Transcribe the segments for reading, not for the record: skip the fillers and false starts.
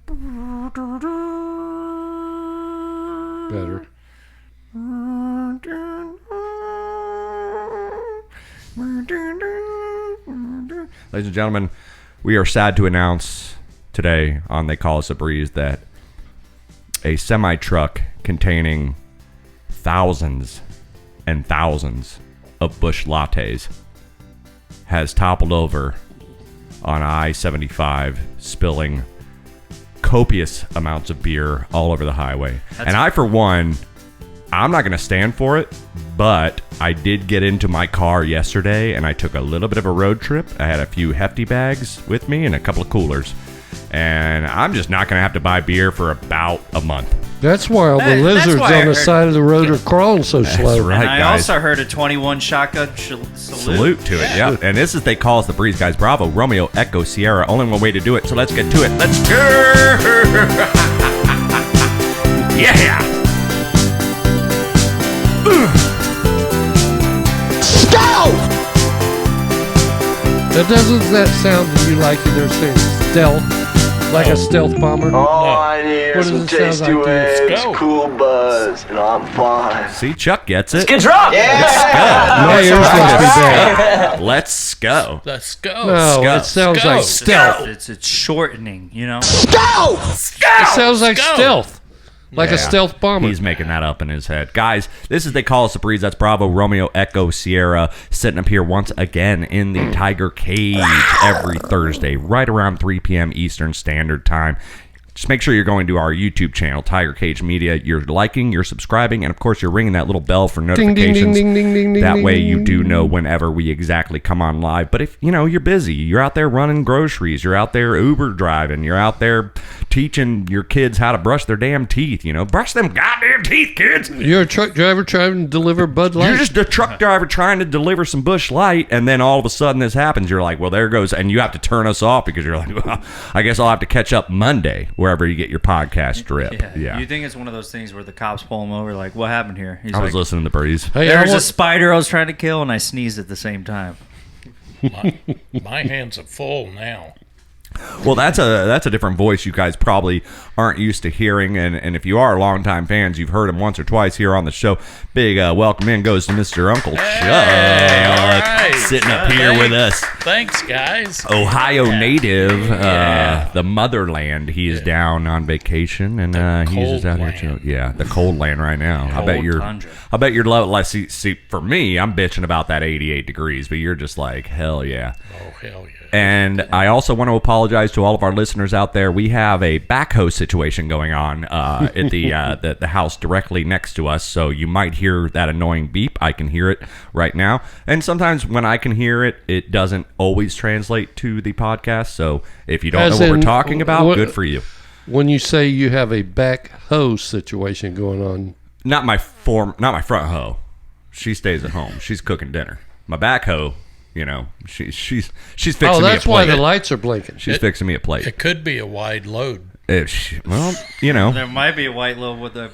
Better. Ladies and gentlemen, we are sad to announce today on They Call Us a Breeze that a semi-truck containing thousands and thousands of Busch Lattes has toppled over on I-75, spilling copious amounts of beer all over the highway. And I, for one, I'm not going to stand for it, but I did get into my car yesterday and I took a little bit of a road trip. I had a few hefty bags with me and a couple of coolers. And I'm just not going to have to buy beer for about a month. That's why all the lizards on the side of the road are crawling so slow. That's right, and I guys. also heard a 21 shotgun Salute to it, yeah. And this is They Call Us the Breeze, guys. Bravo, Romeo, Echo, Sierra. Only one way to do it, so let's get to it. Let's go! Yeah! Doesn't that sound to you like they're saying stealth? Like a stealth bomber? All I need are some tasty waves, cool buzz, and I'm fine. See, Chuck gets it. Get drunk! Yeah! My ears must be bad. Let's go. Let's go. No, Go. it sounds like stealth. It's shortening, you know? It sounds like stealth. Like a stealth bomber. He's making that up in his head. Guys, this is They Call Us a Breeze. That's Bravo, Romeo, Echo, Sierra, sitting up here once again in the Tiger Cage every Thursday, right around 3 p.m. Eastern Standard Time. Just make sure you're going to our YouTube channel, Tiger Cage Media. You're liking, you're subscribing, and of course you're ringing that little bell for notifications. Ding, ding, ding, ding, ding, that ding, way ding, you ding, do ding. know whenever we exactly come on live. But if, you're busy, you're out there running groceries, you're out there Uber driving, you're out there teaching your kids how to brush their damn teeth, brush them goddamn teeth, kids. You're a truck driver trying to deliver Bud Light? You're just a truck driver trying to deliver some Busch Light, and then all of a sudden this happens. You're like, well, there goes, and you have to turn us off because you're like, well, I guess I'll have to catch up Monday wherever you get your podcast drip. Yeah. You think it's one of those things where the cops pull him over, like, what happened here? He's I was like, listening to Breeze. Hey, there's a spider I was trying to kill, and I sneezed at the same time. My hands are full now. Well, that's a different voice you guys probably aren't used to hearing, and if you are longtime fans, you've heard him once or twice here on the show. Big welcome in goes to Mr. Uncle Chuck, right. sitting up here with us. Thanks, guys. Ohio native, Yeah. the motherland. He's down on vacation, and he's just out here chilling. Yeah, the cold land right now. I bet you're. Tundra. I bet you're low. Like, see, for me, I'm bitching about that 88 degrees, but you're just like, hell yeah. Oh, hell yeah. And I also want to apologize to all of our listeners out there. We have a backhoe situation going on at the house directly next to us, so you might hear that annoying beep. I can hear it right now, and sometimes when I can hear it, it doesn't always translate to the podcast. So if you don't know what we're talking about, good for you. When you say you have a backhoe situation going on, Not my front hoe. She stays at home. She's cooking dinner. My backhoe, she's fixing me a plate. oh, that's why the lights are blinking. She's fixing me a plate. It could be a wide load. There There might be a white load with the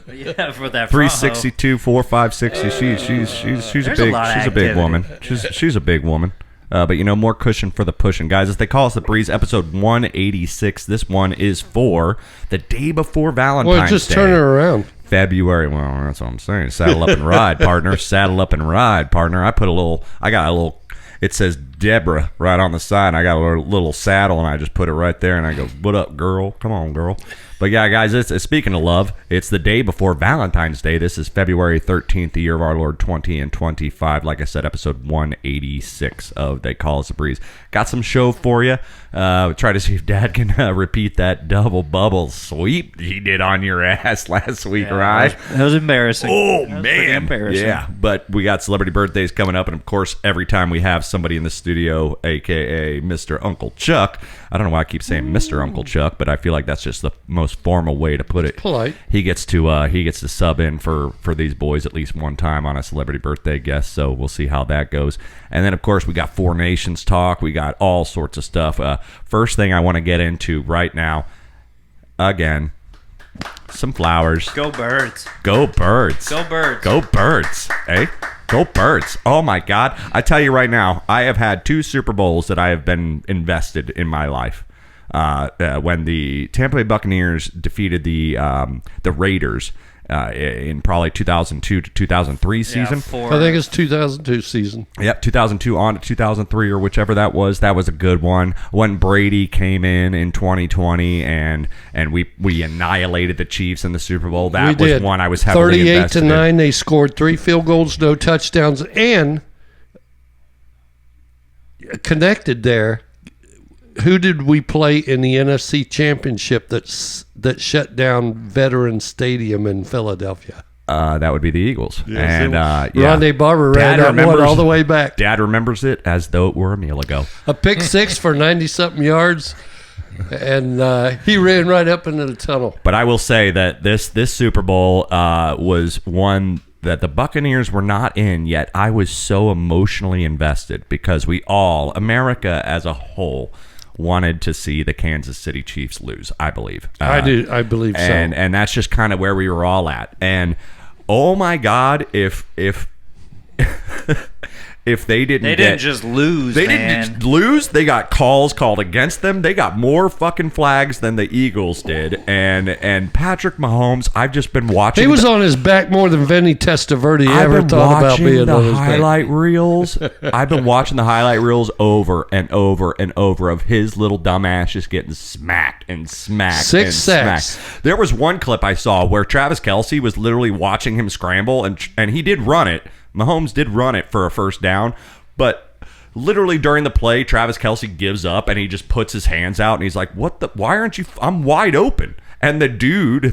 for that 362, 4, 5, 60. She's a big woman. She's a big woman. But more cushion for the pushing, guys. As They Call Us the Breeze, episode 186. This one is for the day before Valentine's Well, just Day. turn it around. February. Well, that's what I'm saying. Saddle up and ride, partner. Saddle up and ride, partner. I got a little. It says Deborah right on the side. I got a little saddle, and I just put it right there, and I go, "What up, girl? Come on, girl." But yeah, guys, it's speaking of love, it's the day before Valentine's Day. This is February 13th, the year of our Lord 2025. Like I said, episode 186 of They Call Us a Breeze. Got some show for you. Try to see if Dad can repeat that double bubble sweep he did on your ass last week, right? That was embarrassing. Oh, That was pretty man. embarrassing. Yeah, but we got celebrity birthdays coming up, and of course, every time we have somebody in the studio, a.k.a. Mr. Uncle Chuck, I don't know why I keep saying Mr. Uncle Chuck, but I feel like that's just the most formal way to put it. Polite. He gets to sub in for these boys at least one time on a celebrity birthday guest, so we'll see how that goes. And then, of course, we got Four Nations talk. We got all sorts of stuff. First thing I want to get into right now, again, some flowers. Go Birds. Go Birds. Go Birds. Go Birds. Hey, go Birds. Oh, my God. I tell you right now, I have had 2 Super Bowls that I have been invested in my life. when the Tampa Bay Buccaneers defeated the Raiders in probably 2002 to 2003 season. I think it's 2002 season. Yep, 2002 on to 2003 or whichever that was. That was a good one. When Brady came in 2020 and we annihilated the Chiefs in the Super Bowl. That was one I was heavily invested in. 38-9. They scored 3 field goals, no touchdowns, and connected there. Who did we play in the NFC Championship that shut down Veterans Stadium in Philadelphia? That would be the Eagles. Yes, and Rondé Barber ran that one all the way back. Dad remembers it as though it were a meal ago. A pick six for 90-something yards, and he ran right up into the tunnel. But I will say that this Super Bowl was one that the Buccaneers were not in, yet I was so emotionally invested because we all, America as a whole, wanted to see the Kansas City Chiefs lose, I believe. I believe so. And that's just kind of where we were all at. And oh my God, if they didn't just lose, they didn't just lose. They got calls called against them. They got more fucking flags than the Eagles did. And Patrick Mahomes, I've just been watching. He was on his back more than Vinny Testaverde ever thought about being on his back. Highlight reels. I've been watching the highlight reels over and over and over of his little dumbass just getting smacked and smacked. 6 sacks. There was one clip I saw where Travis Kelce was literally watching him scramble, and he did run it. Mahomes did run it for a first down, but literally during the play, Travis Kelce gives up and he just puts his hands out and he's like, "What the? Why aren't you? I'm wide open." And the dude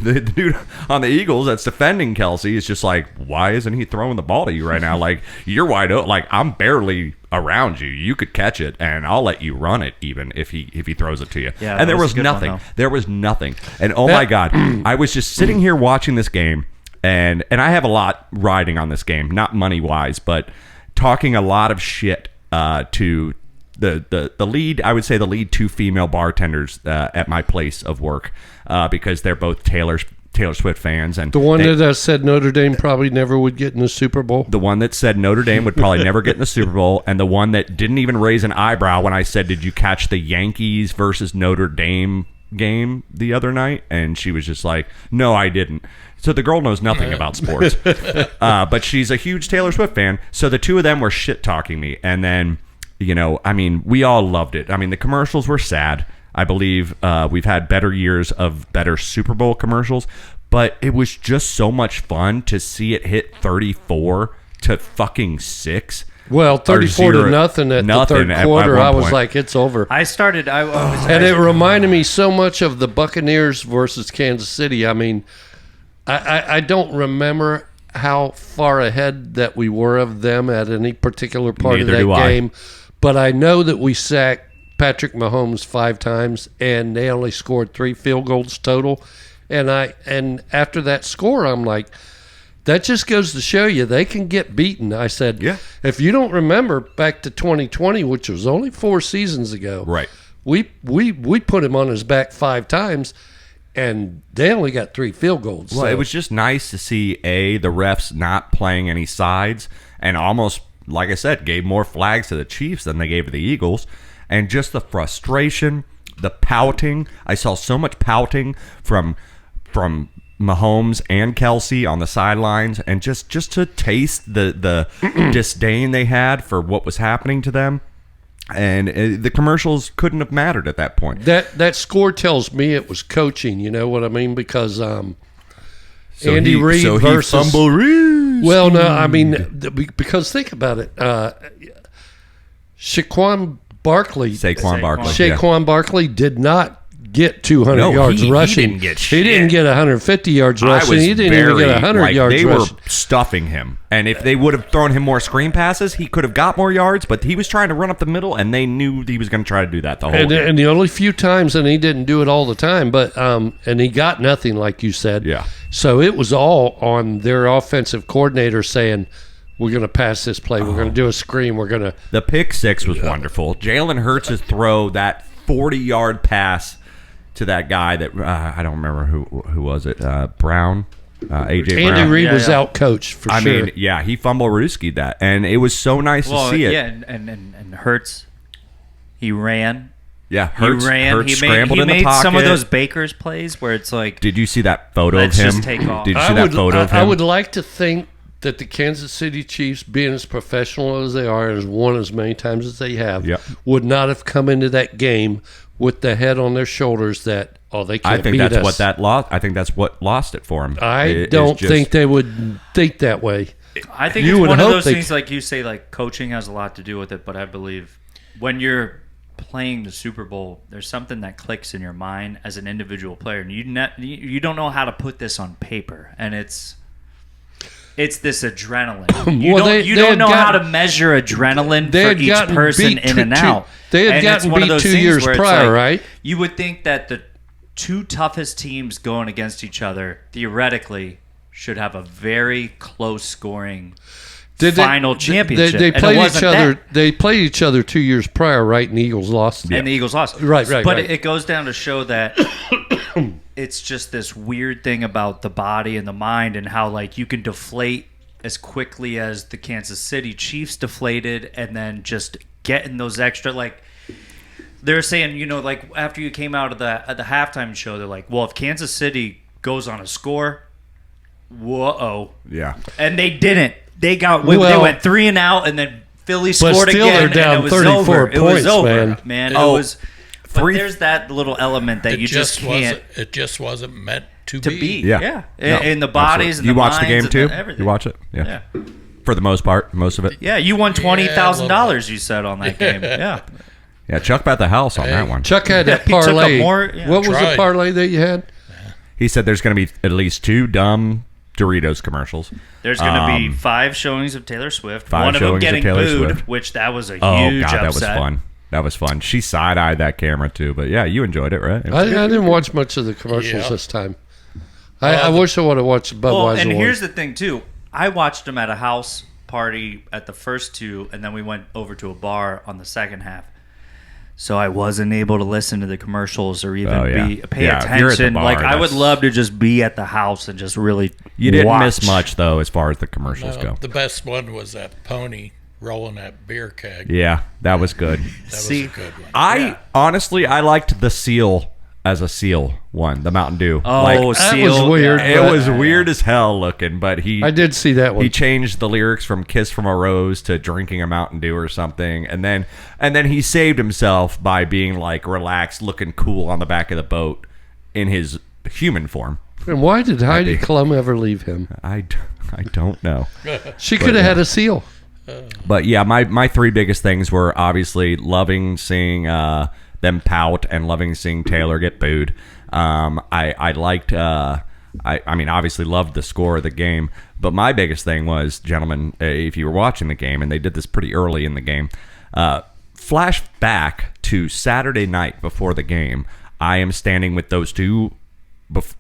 on the Eagles that's defending Kelce is just like, "Why isn't he throwing the ball to you right now? Like, you're wide open. Like, I'm barely around you. You could catch it, and I'll let you run it even if he throws it to you." Yeah, and there was a good nothing. one, There was nothing. And oh my God, I was just sitting here watching this game. And I have a lot riding on this game, not money wise, but talking a lot of shit to the lead. I would say the lead 2 female bartenders at my place of work because they're both Taylor Swift fans. And the one that said Notre Dame probably never would get in the Super Bowl. The one that said Notre Dame would probably never get in the Super Bowl, and the one that didn't even raise an eyebrow when I said, "Did you catch the Yankees versus Notre Dame game the other night?" And she was just like, "No, I didn't." So the girl knows nothing about sports, but she's a huge Taylor Swift fan. So the two of them were shit talking me, and then we all loved it. I mean, the commercials were sad. I believe we've had better years of better Super Bowl commercials, but it was just so much fun to see it hit 34 to fucking 6. Well, 34 to nothing at the third quarter. I was like, it's over. I started, and it reminded me so much of the Buccaneers versus Kansas City. I mean, I don't remember how far ahead that we were of them at any particular part of that game, but I know that we sacked Patrick Mahomes 5 times, and they only scored 3 field goals total. And after that score, I'm like, that just goes to show you they can get beaten. I said, yeah. If you don't remember back to 2020, which was only 4 seasons ago, right? We put him on his back 5 times. And they only got 3 field goals. Well, so. It was just nice to see, the refs not playing any sides and almost, like I said, gave more flags to the Chiefs than they gave to the Eagles. And just the frustration, the pouting. I saw so much pouting from Mahomes and Kelce on the sidelines. And just to taste the disdain they had for what was happening to them. And the commercials couldn't have mattered at that point. That score tells me it was coaching. You know what I mean? Because Andy Reid versus fumble Reid. Well, no, I mean because think about it. Saquon Barkley did not get 200 yards rushing. He didn't get 150 yards rushing. He didn't even get 100 yards rushing. They rushing. were stuffing him. And if they would have thrown him more screen passes, he could have got more yards, but he was trying to run up the middle, and they knew he was going to try to do that the whole game. And the only few times, and he didn't do it all the time, but and he got nothing, like you said. Yeah. So it was all on their offensive coordinator saying, we're going to pass this play. We're going to do a screen. We're going to. The pick six was wonderful. Jalen Hurts' throw, that 40-yard pass to that guy that I don't remember who was it. Brown, AJ Brown. Andy Reid was out coached for sure. I mean, yeah, he fumble-rooskied that, and it was so nice to see it. Yeah, and Hurts, he ran Yeah, He ran. Hurts He scrambled made, in he the made pocket. some of those Baker's plays where it's like, Did you see that photo Let's of him? just take off. Did you see that photo of him? I would like to think that the Kansas City Chiefs, being as professional as they are and has won as many times as they have, Yep. would not have come into that game with the head on their shoulders that, they can't I think beat that's us. what that lost. I think that's what lost it for him. I don't think they would think that way. I think You it's would one of hope those they things, like you say, like coaching has a lot to do with it. But I believe when you're playing the Super Bowl, there's something that clicks in your mind as an individual player, and you don't know how to put this on paper, and it's this adrenaline. You don't know how to measure adrenaline for each person in and out. They had And it's gotten one of beat those 2 things years where it's prior, like, right? You would think that the two toughest teams going against each other theoretically should have a very close scoring final championship. They And it played each wasn't other. that. They played each other 2 years prior, right? And the Eagles lost. And the Eagles lost. Right. But right. it goes down to show that it's just this weird thing about the body and the mind, and how like you can deflate as quickly as the Kansas City Chiefs deflated, and then just getting those extra, like they're saying, like after you came out of the halftime show, they're like, well, if Kansas City goes on a score, whoa. Yeah. And they didn't. They went 3 and out, and then Philly But scored still again, they're down and it was 34 over. It was points, over, man. It Oh, was. But there's that little element that It you just can't It just wasn't meant to be. Yeah. In the bodies and You the watched the game minds too? and everything. You watch it? Yeah. For the most part, most of it. Yeah, you won Yeah, $20,000. You said on that game. Yeah. Yeah, Chuck bet the house on that one. Chuck had that He took a parlay. more- What was the Tried. parlay that you had? He said there's going to be at least 2 dumb Doritos commercials. There's going to be 5 showings of Taylor Swift. 5 One of them showings of getting Taylor booed, Swift. which that was a Oh huge God, that was upset. fun. That was fun. She side-eyed that camera too, but yeah, you enjoyed it, right? It was I good. didn't watch much of the commercials Yeah. this time. I wish I would have watched Budweiser Well, and one. here's the thing too. I watched them at a house party at the first 2, and then we went over to a bar on the second half. So I wasn't able to listen to the commercials or even Oh, yeah. pay Yeah, if you're at the attention. bar, Like I would that's- love to just be at the house and just really You didn't watch. miss much though, as far as the commercials go. The best one was that pony rolling that beer keg. Yeah, that was good. That was See, a good one. I honestly, I liked the seal as a seal one, the Mountain Dew. Oh, Like, that Seal. was weird. it but was weird as hell looking, but I did see that one. he changed the lyrics from "Kiss from a Rose" to "Drinking a Mountain Dew" or something, and then he saved himself by being like relaxed, looking cool on the back of the boat in his human form. And why did Heidi think- Klum ever leave him? I don't know. She could have had a seal. But yeah, my 3 biggest things were obviously loving seeing them pout and loving seeing Taylor get booed. I liked, I mean, obviously loved the score of the game. But my biggest thing was, gentlemen, if you were watching the game, and they did this pretty early in the game, flash back to Saturday night before the game. I am standing with those 2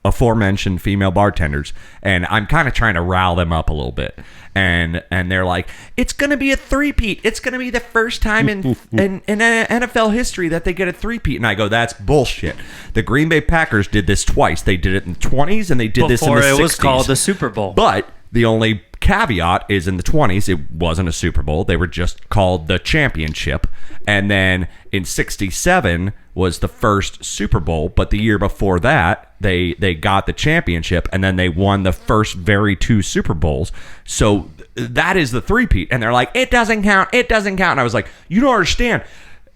aforementioned female bartenders, and I'm kind of trying to rile them up a little bit, and they're like, it's gonna be a three-peat, it's gonna be the first time in NFL history that they get a three-peat, and I go, that's bullshit. The Green Bay Packers did this twice. They did it in the 20s and they did this in the Before 60s. it was called the Super Bowl. But the only caveat is in the 20s, it wasn't a Super Bowl. They were just called the championship. And then in 67 was the first Super Bowl. But the year before that, they got the championship. And then they won the first very 2 Super Bowls. So that is the three-peat. And they're like, it doesn't count. It doesn't count. And I was like, you don't understand.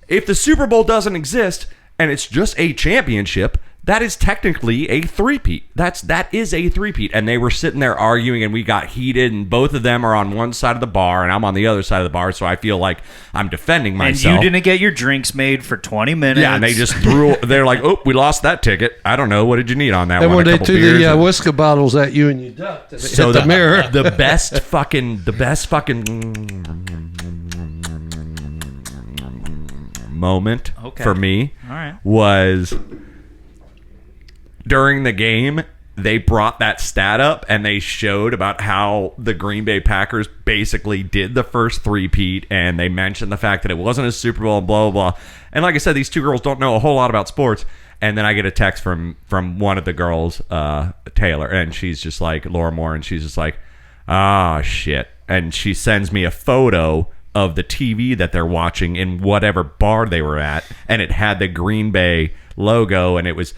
If the Super Bowl doesn't exist and it's just a championship, that is technically a three-peat. That is a three-peat. And they were sitting there arguing, and we got heated, and both of them are on one side of the bar, and I'm on the other side of the bar, so I feel like I'm defending myself. And you didn't get your drinks made for 20 minutes. Yeah, and they just they're like, oh, we lost that ticket. I don't know. What did you need on that And one? when A they couple threw beers the and- whiskey bottles at you and you ducked, and it so hit the mirror. the best fucking moment Okay. for me All right. was during the game. They brought that stat up and they showed about how the Green Bay Packers basically did the first three-peat, and they mentioned the fact that it wasn't a Super Bowl and blah, blah, blah. And like I said, these 2 girls don't know a whole lot about sports. And then I get a text from one of the girls, Taylor, and she's just like, Laura Moore, and she's just like, ah, shit. And she sends me a photo of the TV that they're watching in whatever bar they were at, and it had the Green Bay logo, and it was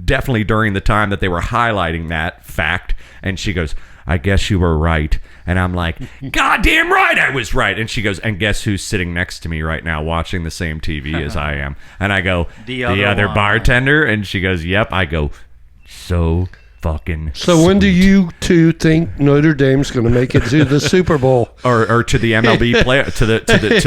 definitely during the time that they were highlighting that fact. And she goes, I guess you were right. And I'm like, goddamn right I was right. And she goes, and guess who's sitting next to me right now watching the same TV as I am? And I go, the other one. bartender. And she goes, yep. I go, so fucking So when do sweet. you two think Notre Dame's going to make it to the Super Bowl? or to the MLB play to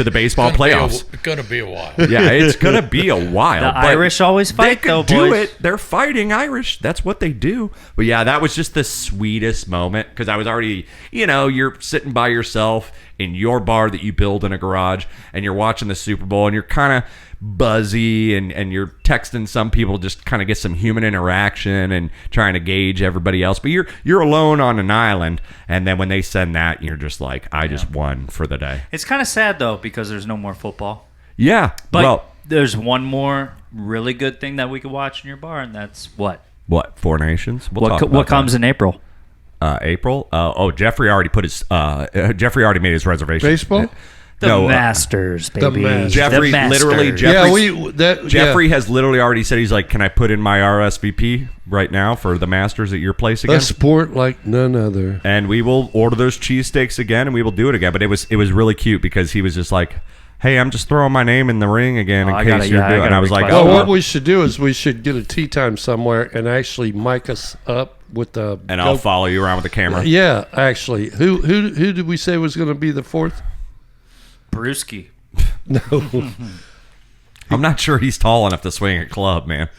the baseball playoffs? It's going to be a while. Yeah, it's gonna be a while. The but Irish always fight, They though, could do boys. it. They're fighting Irish. That's what they do. But yeah, that was just the sweetest moment because I was already, you're sitting by yourself in your bar that you build in a garage, and you're watching the Super Bowl, and you're kind of buzzy, and you're texting some people just kind of get some human interaction and trying to gauge everybody else. But you're alone on an island, and then when they send that, you're just like, I just won for the day. It's kind of sad though because there's no more football. Yeah, But well. there's one more really good thing that we could watch in your bar, and that's what? What, Four Nations? We'll talk What about comes in April? April? Jeffrey already put his. Jeffrey already made his reservation. Baseball? The Masters, baby. Masters. Jeffrey The literally. Masters. Jeffrey has literally already said he's like, can I put in my RSVP right now for the Masters at your place A again? sport like none other. And we will order those cheesesteaks again, and we will do it again. But it was really cute because he was just like, hey, I'm just throwing my name in the ring again in I case gotta- you're yeah, I doing. And gotta I was like, request oh, Well, that. what we should do is we should get a tea time somewhere and actually mic us up with the. and I'll follow you around with the camera. Yeah, actually, who did we say was going to be the fourth? Brewski. No, I'm not sure he's tall enough to swing a club, man.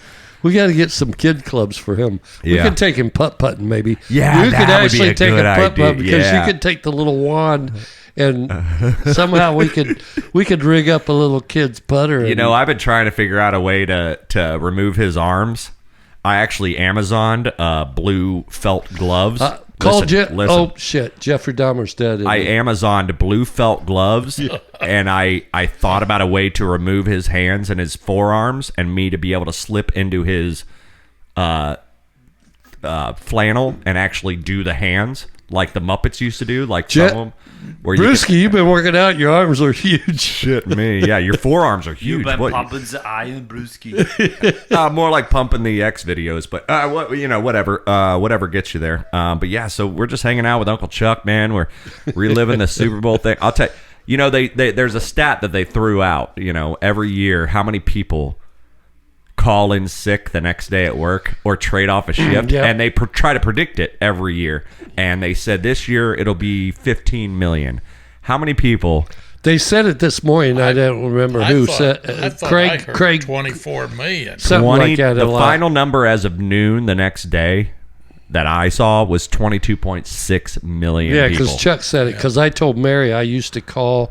we got to get some kid clubs for him. We Yeah. could take him putt putting maybe. Yeah, you that could would be actually a take good a putt idea. putt because Yeah. you could take the little wand and somehow we could rig up a little kid's putter. You and- know, I've been trying to figure out a way to remove his arms. I actually Amazoned blue felt gloves. call Listen. Oh shit, Jeffrey Dahmer's dead. isn't I he? Amazoned blue felt gloves, and I thought about a way to remove his hands and his forearms, and me to be able to slip into his flannel and actually do the hands like the Muppets used to do, like some of them. Where Brewski, you've been working out. Your arms are huge. shit me, yeah, your forearms are huge. You've been What- pumping the iron, Brewski. more like pumping the X videos, but whatever gets you there. But yeah, so we're just hanging out with Uncle Chuck, man. We're reliving the Super Bowl thing. I'll tell you, they there's a stat that they threw out, every year, how many people call in sick the next day at work or trade off a shift, Yep. and they try to predict it every year. And they said this year it'll be 15 million. How many people? They said it this morning. I don't remember I who thought, said. I thought I Craig. heard Craig. 24 million. Something 20, like that. the a lot. final number as of noon the next day that I saw was 22.6 million Yeah, people. because Chuck said it. Because I told Mary I used to call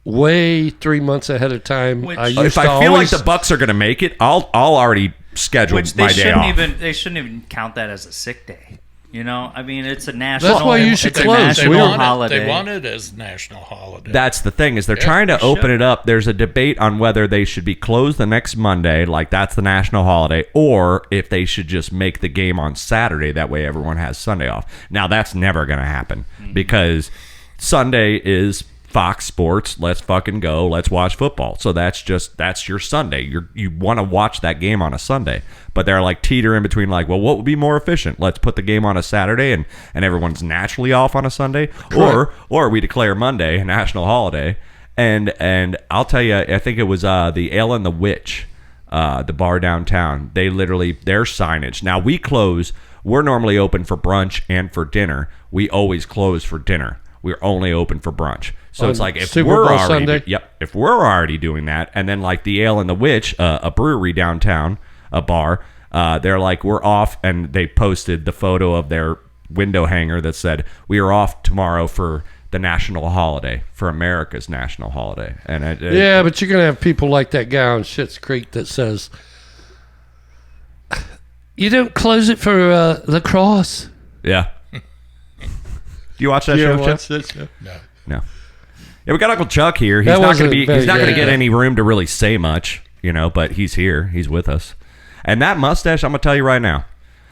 way 3 months ahead of time. Which- I used If to I feel always, like the Bucks are going to make it, I'll already schedule Which my they day shouldn't off. they shouldn't even count that as a sick day. I mean, it's a national. That's why you should it's a close. national We were- holiday. They want it as national holiday. That's the thing is they're trying to they open should. it up. There's a debate on whether they should be closed the next Monday, like that's the national holiday, or if they should just make the game on Saturday. That way everyone has Sunday off. Now that's never going to happen because Sunday is Fox Sports. Let's fucking go. Let's watch football. So that's your Sunday. You want to watch that game on a Sunday, but they're like teetering between like, well, what would be more efficient? Let's put the game on a Saturday and everyone's naturally off on a Sunday, or we declare Monday a national holiday. And I'll tell you, I think it was the Ale and the Witch, the bar downtown. They literally their signage. Now we close. We're normally open for brunch and for dinner. We always close for dinner. We're only open for brunch. So On it's like if Super we're Bowl already Sunday? if we're already doing that, and then like the Ale and the Witch, a brewery downtown, a bar, they're like we're off, and they posted the photo of their window hanger that said we are off tomorrow for the national holiday, for America's national holiday. And Yeah, but you're gonna have people like that guy on Schitt's Creek that says, "You don't close it for lacrosse." yeah. Do you watch that show, Chip? that show? No. Yeah, we got Uncle Chuck here. He's That not going wasn't to be. very He's not going to good. get any room to really say much, but he's here. He's with us. And that mustache, I'm going to tell you right now,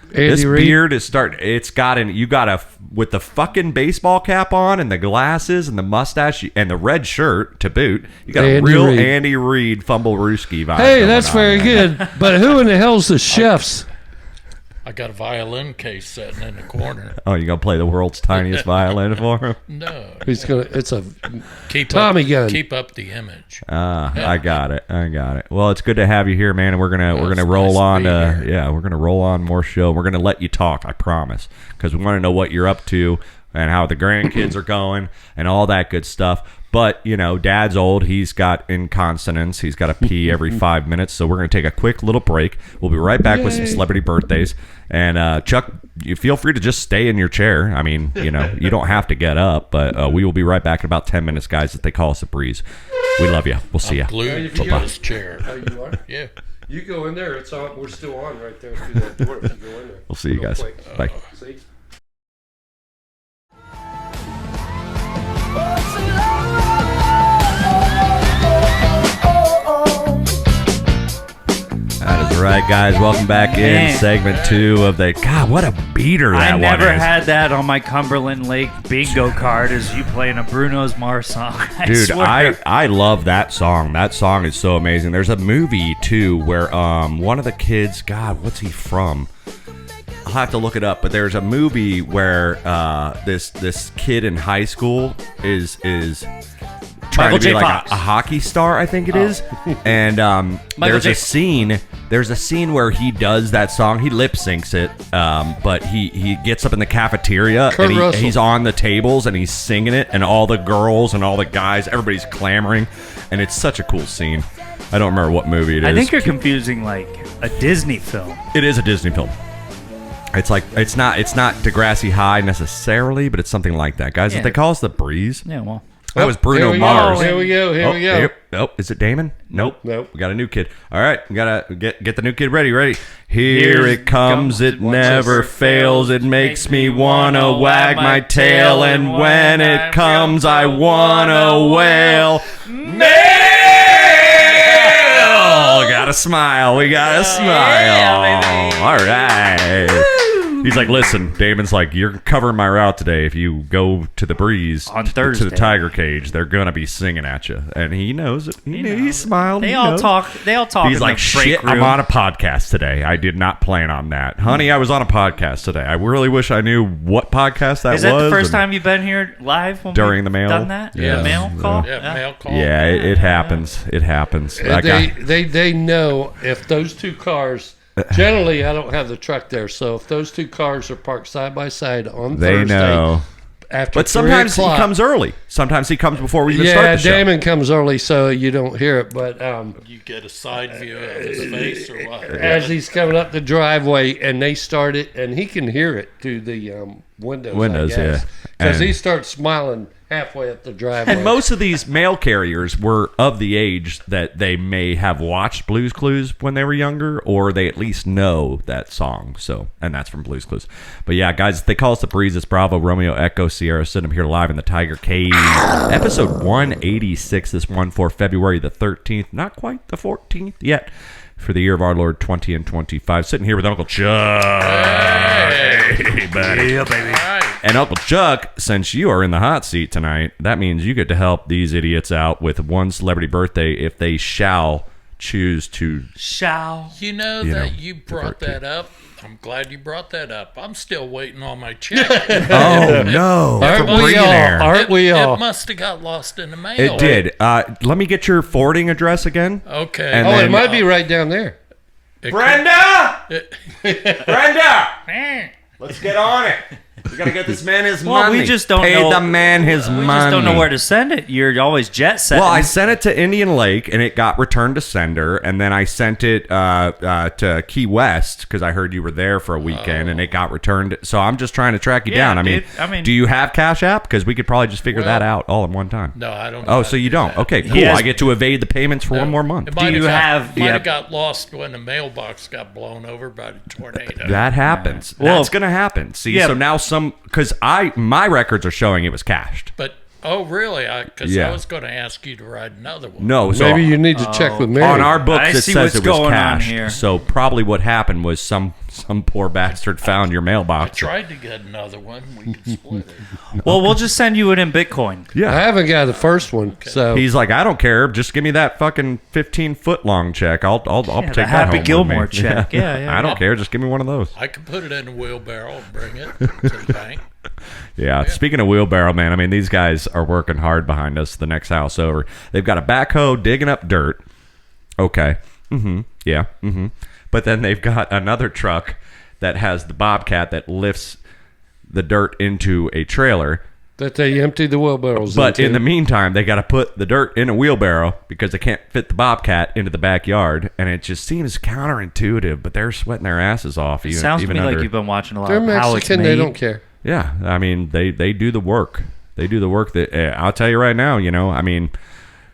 This Andy Reid. beard is starting. It's got you got a with the fucking baseball cap on and the glasses and the mustache and the red shirt to boot. You got Andy a real Reid. Andy Reid fumble Rooski vibe. Hey, going that's on very there. good. But who in the hell's the chefs? I got a violin case sitting in the corner. Oh, you gonna play the world's tiniest violin for him? No. He's gonna. It's a Keep Tommy up, gun. Keep up the image. I got it. Well, it's good to have you here, man. And we're gonna it's roll nice to on. be here. Yeah, we're gonna roll on more show. We're gonna let you talk. I promise, because we want to know what you're up to and how the grandkids are going and all that good stuff. But, you know, Dad's old. He's got incontinence. He's got to pee every 5 minutes. So we're going to take a quick little break. We'll be right back with some celebrity birthdays. And, Chuck, you feel free to just stay in your chair. I mean, you know, you don't have to get up. But we will be right back in about 10 minutes, guys, if they call us a breeze. We love you. We'll see you. Glued you to go. this chair. Oh, you are? Yeah. You go in there. It's on. We're still on right there through that door. If you go in there. We'll see you Real guys. quick. Bye. See? That is right, guys. Welcome back in Man. segment 2 of the... God, what a beater that I one never is. had that on my Cumberland Lake bingo card as you playing a Bruno's Mars song. Dude, swear. I love that song. That song is so amazing. There's a movie too where one of the kids, God, what's he from? I'll have to look it up, but there's a movie where this kid in high school is trying Michael to be J. like Fox. a hockey star, I think it is. And there's J. a scene where he does that song. He lip syncs it, but he gets up in the cafeteria Kurt and Russell. he's on the tables and he's singing it, and all the girls and all the guys, everybody's clamoring, and it's such a cool scene. I don't remember what movie it is. I think you're confusing like a Disney film. It is a Disney film. It's like it's not Degrassi High necessarily, but it's something like that, guys. Yeah. If they call us the Breeze, Yeah, well. that was Bruno Here we Mars. Go. Here we go. Here we go. Yep. Oh, is it Damon? Nope. Nope. We got a new kid. All right, we gotta get the new kid ready. Here Here it comes. It Watch never this. fails. It makes me wanna wag my tail, and when it comes, I wanna wail. Mail. Gotta smile. We gotta smile. All right. He's like, listen, Damon's like, you're covering my route today. If you go to the Breeze On to Thursday. the Tiger Cage, they're gonna be singing at you, and he knows it. He smiled. They he all knows. talk. They all talk. He's in like, the break shit, I'm room. on a podcast today. I did not plan on that. Honey, I was on a podcast today. I really wish I knew what podcast that was. Is that the first and- time you've been here live when During we've the mail? done that? Yeah. The mail call? Yeah, mail call. Yeah, it happens. It happens. I got- They know if those two cars. Generally, I don't have the truck there, so if those two cars are parked side by side on they Thursday know. after But sometimes 3 he o'clock, comes early. Sometimes he comes before we even start yeah, the show. Damon comes early, so you don't hear it. But You get a side view of his face or what? as he's coming up the driveway, and they start it, and he can hear it through the windows. yeah. because And- he starts smiling halfway up the driveway. And most of these mail carriers were of the age that they may have watched Blue's Clues when they were younger, or they at least know that song. So, and that's from Blue's Clues. But yeah, guys, they call us the Breeze. It's Bravo, Romeo, Echo, Sierra. Sitting here live in the Tiger Cage. Episode 186, this one for February the 13th. Not quite the 14th yet. For the year of our Lord 20 and 25. Sitting here with Uncle Chuck. Hey, buddy. Yeah, baby. All right. And Uncle Chuck, since you are in the hot seat tonight, that means you get to help these idiots out with one celebrity birthday if they shall choose to. Shall. You know You that know, you brought divert that up. I'm glad you brought that up. I'm still waiting on my check. Oh, no. Aren't we all? Aren't we all? It must have got lost in the mail. It did. Let me get your forwarding address again. Okay. And Oh, then- it might be right down there. Brenda! It- Brenda! Let's get on it. We got to get this man his Well, money. we just don't Pay know. the man his money. We just don't know where to send it. You're always jet setting. Well, I sent it to Indian Lake, and it got returned to sender. And then I sent it to Key West because I heard you were there for a weekend, and it got returned. So I'm just trying to track you Yeah, down. dude, I mean- do you have Cash App? Because we could probably just figure that out all in one time. No, I don't. know Oh, how so to you do don't? that. Okay, cool. Yes. I get to evade the payments for one more month. It might you have- might yeah. have got lost when the mailbox got blown over by the tornado. That happens. Well, That's going to happen. See, yeah. so now because my records are showing it was cashed. But really? Because Yeah. I was going to ask you to write another one. No, so Maybe you need to check with Mary. on our books I it see says what's it was going on cashed. here. So probably what happened was some poor bastard found your I mailbox. tried to get another one. We could split it. Well, we'll just send you it in Bitcoin. I haven't got the first one, so He's like, I don't care. Just give me that fucking 15-foot long check. I'll take the that Happy home with Gilmore me. check. Yeah. I don't care. Just give me one of those. I could put it in a wheelbarrow and bring it to the bank. Yeah. Speaking of wheelbarrow, man, I mean, these guys are working hard behind us. The next house over, they've got a backhoe digging up dirt. Okay. Yeah. But then they've got another truck that has the Bobcat that lifts the dirt into a trailer. that they empty the wheelbarrows But into. in the meantime, they got to put the dirt in a wheelbarrow because they can't fit the Bobcat into the backyard, and it just seems counterintuitive. But they're sweating their asses off. Even, Sounds to even me under, like you've been watching a lot They're of How It's Mexican. Made. They don't care. Yeah, I mean, they do the work. They do the work that I'll tell you right now. You know, I mean,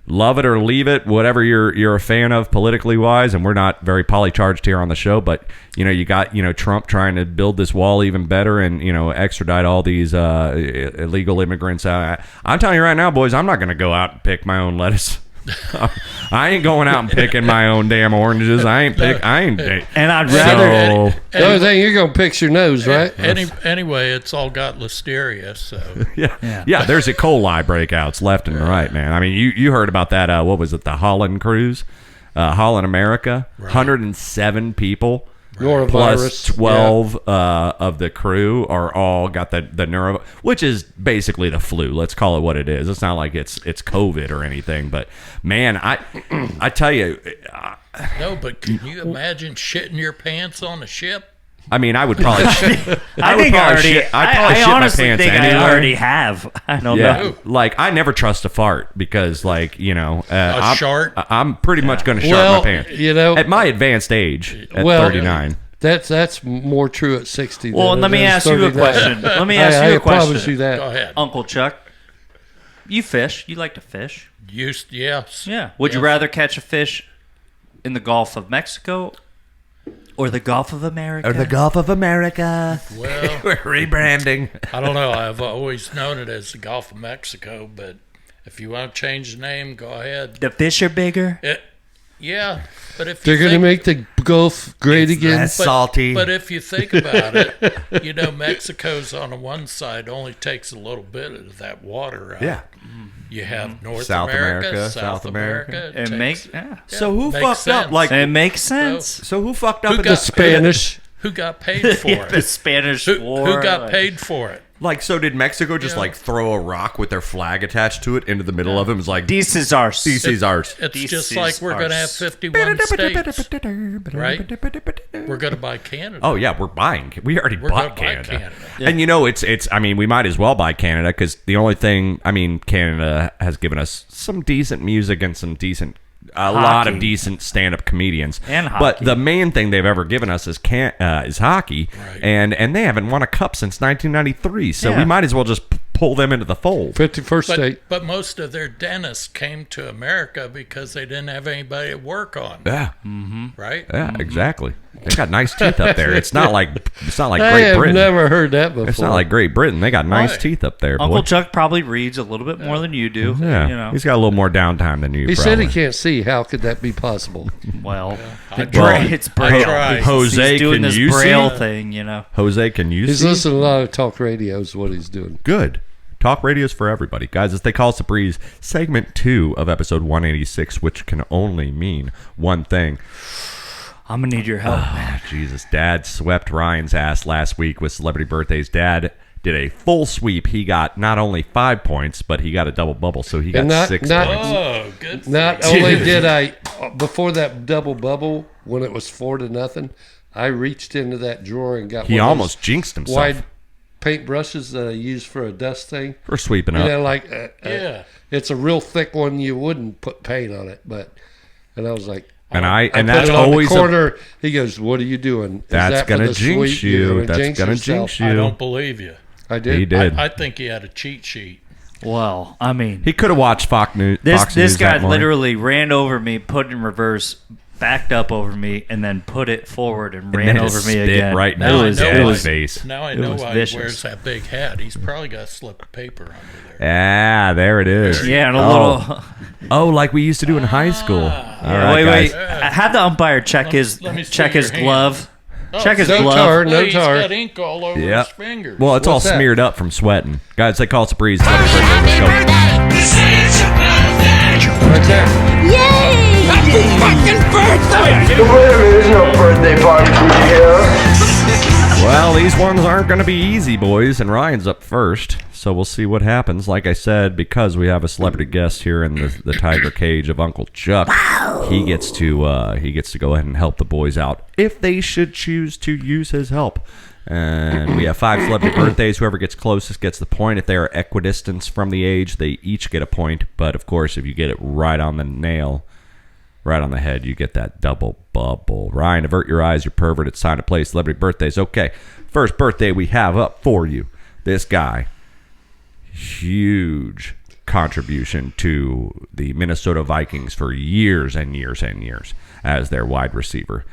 love it or leave it, whatever you're a fan of politically wise, and we're not very polycharged here on the show, but you know, you got Trump trying to build this wall even better and extradite all these illegal immigrants out. I'm telling you right now, boys, I'm not going to go out and pick my own lettuce. I ain't going out and picking my own damn oranges. And And I'd rather. so The only thing you're gonna pick's your nose, right? Anyway, it's all got listeria, so yeah, there's E. coli breakouts left and right, man. I mean, you heard about that? What was it? The Holland cruise, Holland America, 107 people. Norovirus. Plus 12 of the crew are all got the neuro, which is basically the flu. Let's call it what it is. It's not like it's COVID or anything. But man, I tell you, no. But can you imagine shitting your pants on a ship? I mean, I would probably. I think I already. I honestly think I already have. I don't know. Like I never trust a fart because, like I'm, shart? I'm pretty much going to shart Well, my pants. at my advanced age, at Well, 39. that's more true at 60. Well, than let it me is ask you a 39. question. Let me ask you I a promise question. you that. Go ahead. Uncle Chuck, you fish. You like to fish. Yes. Yeah. Would you Yes. rather catch a fish in the Gulf of Mexico or the Gulf of America? Gulf of America. Well, We're rebranding. I don't know. I've always known it as the Gulf of Mexico, but if you want to change the name, go ahead. The fish are bigger. Yeah, but if They're you going to think, make the Gulf great again. less salty. But if you think about it, Mexico's on the one side only takes a little bit of that water out. Yeah. You have North South America, America, South South America. America. It takes- makes yeah. So who makes fucked up? sense. Like, It makes sense. so who fucked up? Who in The got- the Spanish. Who got paid for The it? Spanish Who War. got like- paid for it? Like, so did Mexico just Yeah. like throw a rock with their flag attached to it into the middle of them? It was like This is ours. this is ours. It's This just is like we're going to have ours. 51 states, right? We're going to buy Canada. Oh yeah, we're buying. We already We're bought gonna buy Canada. Canada. And it's. I mean, we might as well buy Canada because the only thing. I mean, Canada has given us some decent music and some decent. A lot of Hockey. decent stand-up comedians, And but hockey. the main thing they've ever given us is hockey, Right. and they haven't won a cup since 1993. So Yeah. we might as well just pull them into the fold. 51st state. But most of their dentists came to America because they didn't have anybody to work on, Yeah, right? yeah, exactly. They got nice teeth up there. It's not like I Great have Britain. never heard that before. It's not like Great Britain. They got nice Right. teeth up there, boy. Uncle Chuck probably reads a little bit more than you do. Yeah, he's got a little more downtime than you. He probably. said he can't see. How could that be possible? Well, I Bra- tried. it's I Braille. tried. Jose, He's doing can this you Braille see? thing, Jose, can you He's see? listening to a lot of talk radio is what he's doing. Good. Talk radio's for everybody. Guys, as they call us a breeze, segment 2 of episode 186, which can only mean one thing. I'm gonna need your help, Oh, man. Jesus. Dad swept Ryan's ass last week with Celebrity Birthdays. Dad did a full sweep. He got not only 5 points, but he got a double bubble, so he got And not- 6 not- points. Oh, good. Not only did I, before that double bubble, when it was 4-0, I reached into that drawer and got He one of almost those jinxed himself wide paint brushes that I use for a dust thing. for sweeping You up. know, like Yeah. it's a real thick one. You wouldn't put paint on it, and I was like, And put that's it on always the corner. He goes, "What are you doing? Is That's that for gonna the jinx sweep? You're you. That's gonna yourself." jinx you. I don't believe you. I did. He did. I think he had a cheat sheet. Well, I mean, He could have watched Fox News. this Fox News guy that morning. literally ran over me, put it in reverse, backed up over me, and then put it forward and ran then over it me spit again. right it down was, his it dad's was face. Now I It know was why vicious. he wears that big hat. He's probably got a slip of paper under there. Ah, there it is. yeah, and a Oh. little. Oh, like we used to do in high school. All right, wait, guys. wait. Have the umpire check his let me see check your his hand. glove. Check his No glove. tar, no He's tar. got ink all over Yep. his fingers. Well, it's all What's that? smeared up from sweating. Guys, they call us a breeze. Celebrate birthday. Let's go. Right there. Wait a minute, there's no birthday party for you here. Well, these ones aren't going to be easy, boys, and Ryan's up first, so we'll see what happens. Like I said, because we have a celebrity guest here in the tiger cage of Uncle Chuck, he gets to go ahead and help the boys out if they should choose to use his help. And we have 5 celebrity birthdays. Whoever gets closest gets the point. If they are equidistant from the age, they each get a point. But of course, if you get it right on the nail, right on the head, you get that double bubble. Ryan, avert your eyes, you pervert. It's time to play celebrity birthdays. Okay, first birthday we have up for you. This guy, huge contribution to the Minnesota Vikings for years and years and years as their wide receiver.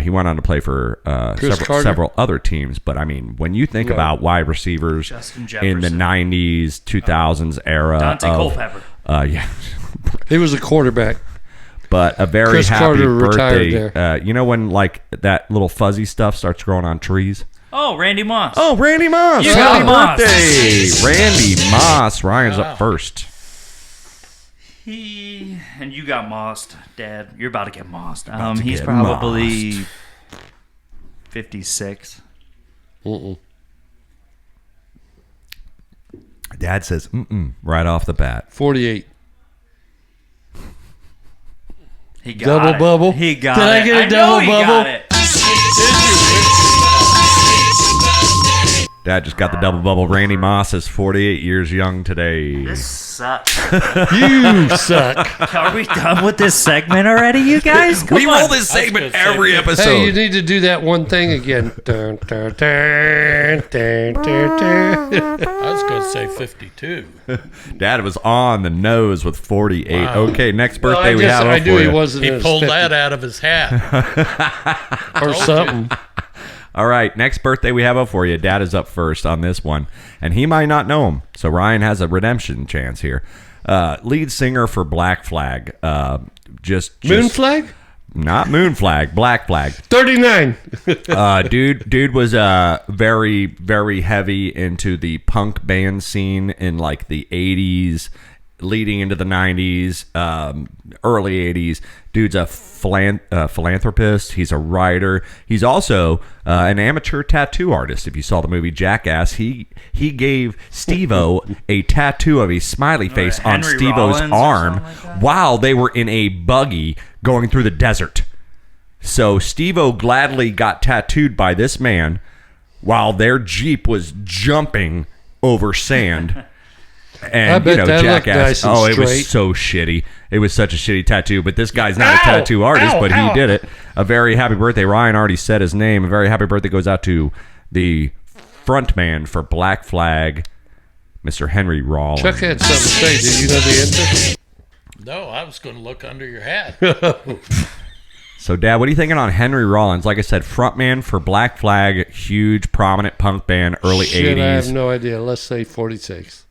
He went on to play for several other teams, but I mean, when you think about wide receivers Justin in the Jefferson. 90s, 2000s era, Dante of, Culpepper. yeah. He was a quarterback. But a very Chris happy Carter retired birthday. You know when like that little fuzzy stuff starts growing on trees? Oh, Randy Moss. Oh, Randy Moss. You Happy got Moss. birthday. Randy Moss. Ryan's up first. And you got mossed, Dad. You're about to get mossed. to He's get probably 56. Dad says, right off the bat. 48. He got Double it. bubble? He got Did it. I get a know double he bubble? got it. Dad just got the double bubble. Randy Moss is 48 years young today. This sucks. You suck. Are we done with this segment already, you guys? Come We on. roll this segment gonna say every that. episode. Hey, you need to do that one thing again. Dun, dun, dun, dun, dun, dun. I was going to say 52. Dad was on the nose with 48. Wow. Okay, next Well, birthday we have I up knew for he you. wasn't He in his pulled 50s that out of his hat. or something. All right, next birthday we have up for you. Dad is up first on this one, and he might not know him, so Ryan has a redemption chance here. Lead singer for Black Flag. Just Moon Flag? Not Moon Flag, Black Flag. 39. Dude was very, very heavy into the punk band scene in like the 80s, leading into the 90s, early 80s. Dude's a philanthropist. He's a writer. He's also an amateur tattoo artist. If you saw the movie Jackass, he gave Steve-O a tattoo of a smiley face on Henry Steve-O's Rollins or arm something like that? while they were in a buggy going through the desert. So Steve-O gladly got tattooed by this man while their Jeep was jumping over sand. And I bet that looked Jackass. nice and It was straight. so shitty. It was such a shitty tattoo. But this guy's not a tattoo artist, but he did it. A very happy birthday. Ryan already said his name. A very happy birthday goes out to the frontman for Black Flag, Mr. Henry Rollins. Chuck had something to say. Did you know the answer? No, I was going to look under your hat. So, Dad, what are you thinking on Henry Rollins? Like I said, frontman for Black Flag, huge, prominent punk band, early Shit, 80s. I have no idea. Let's say 46.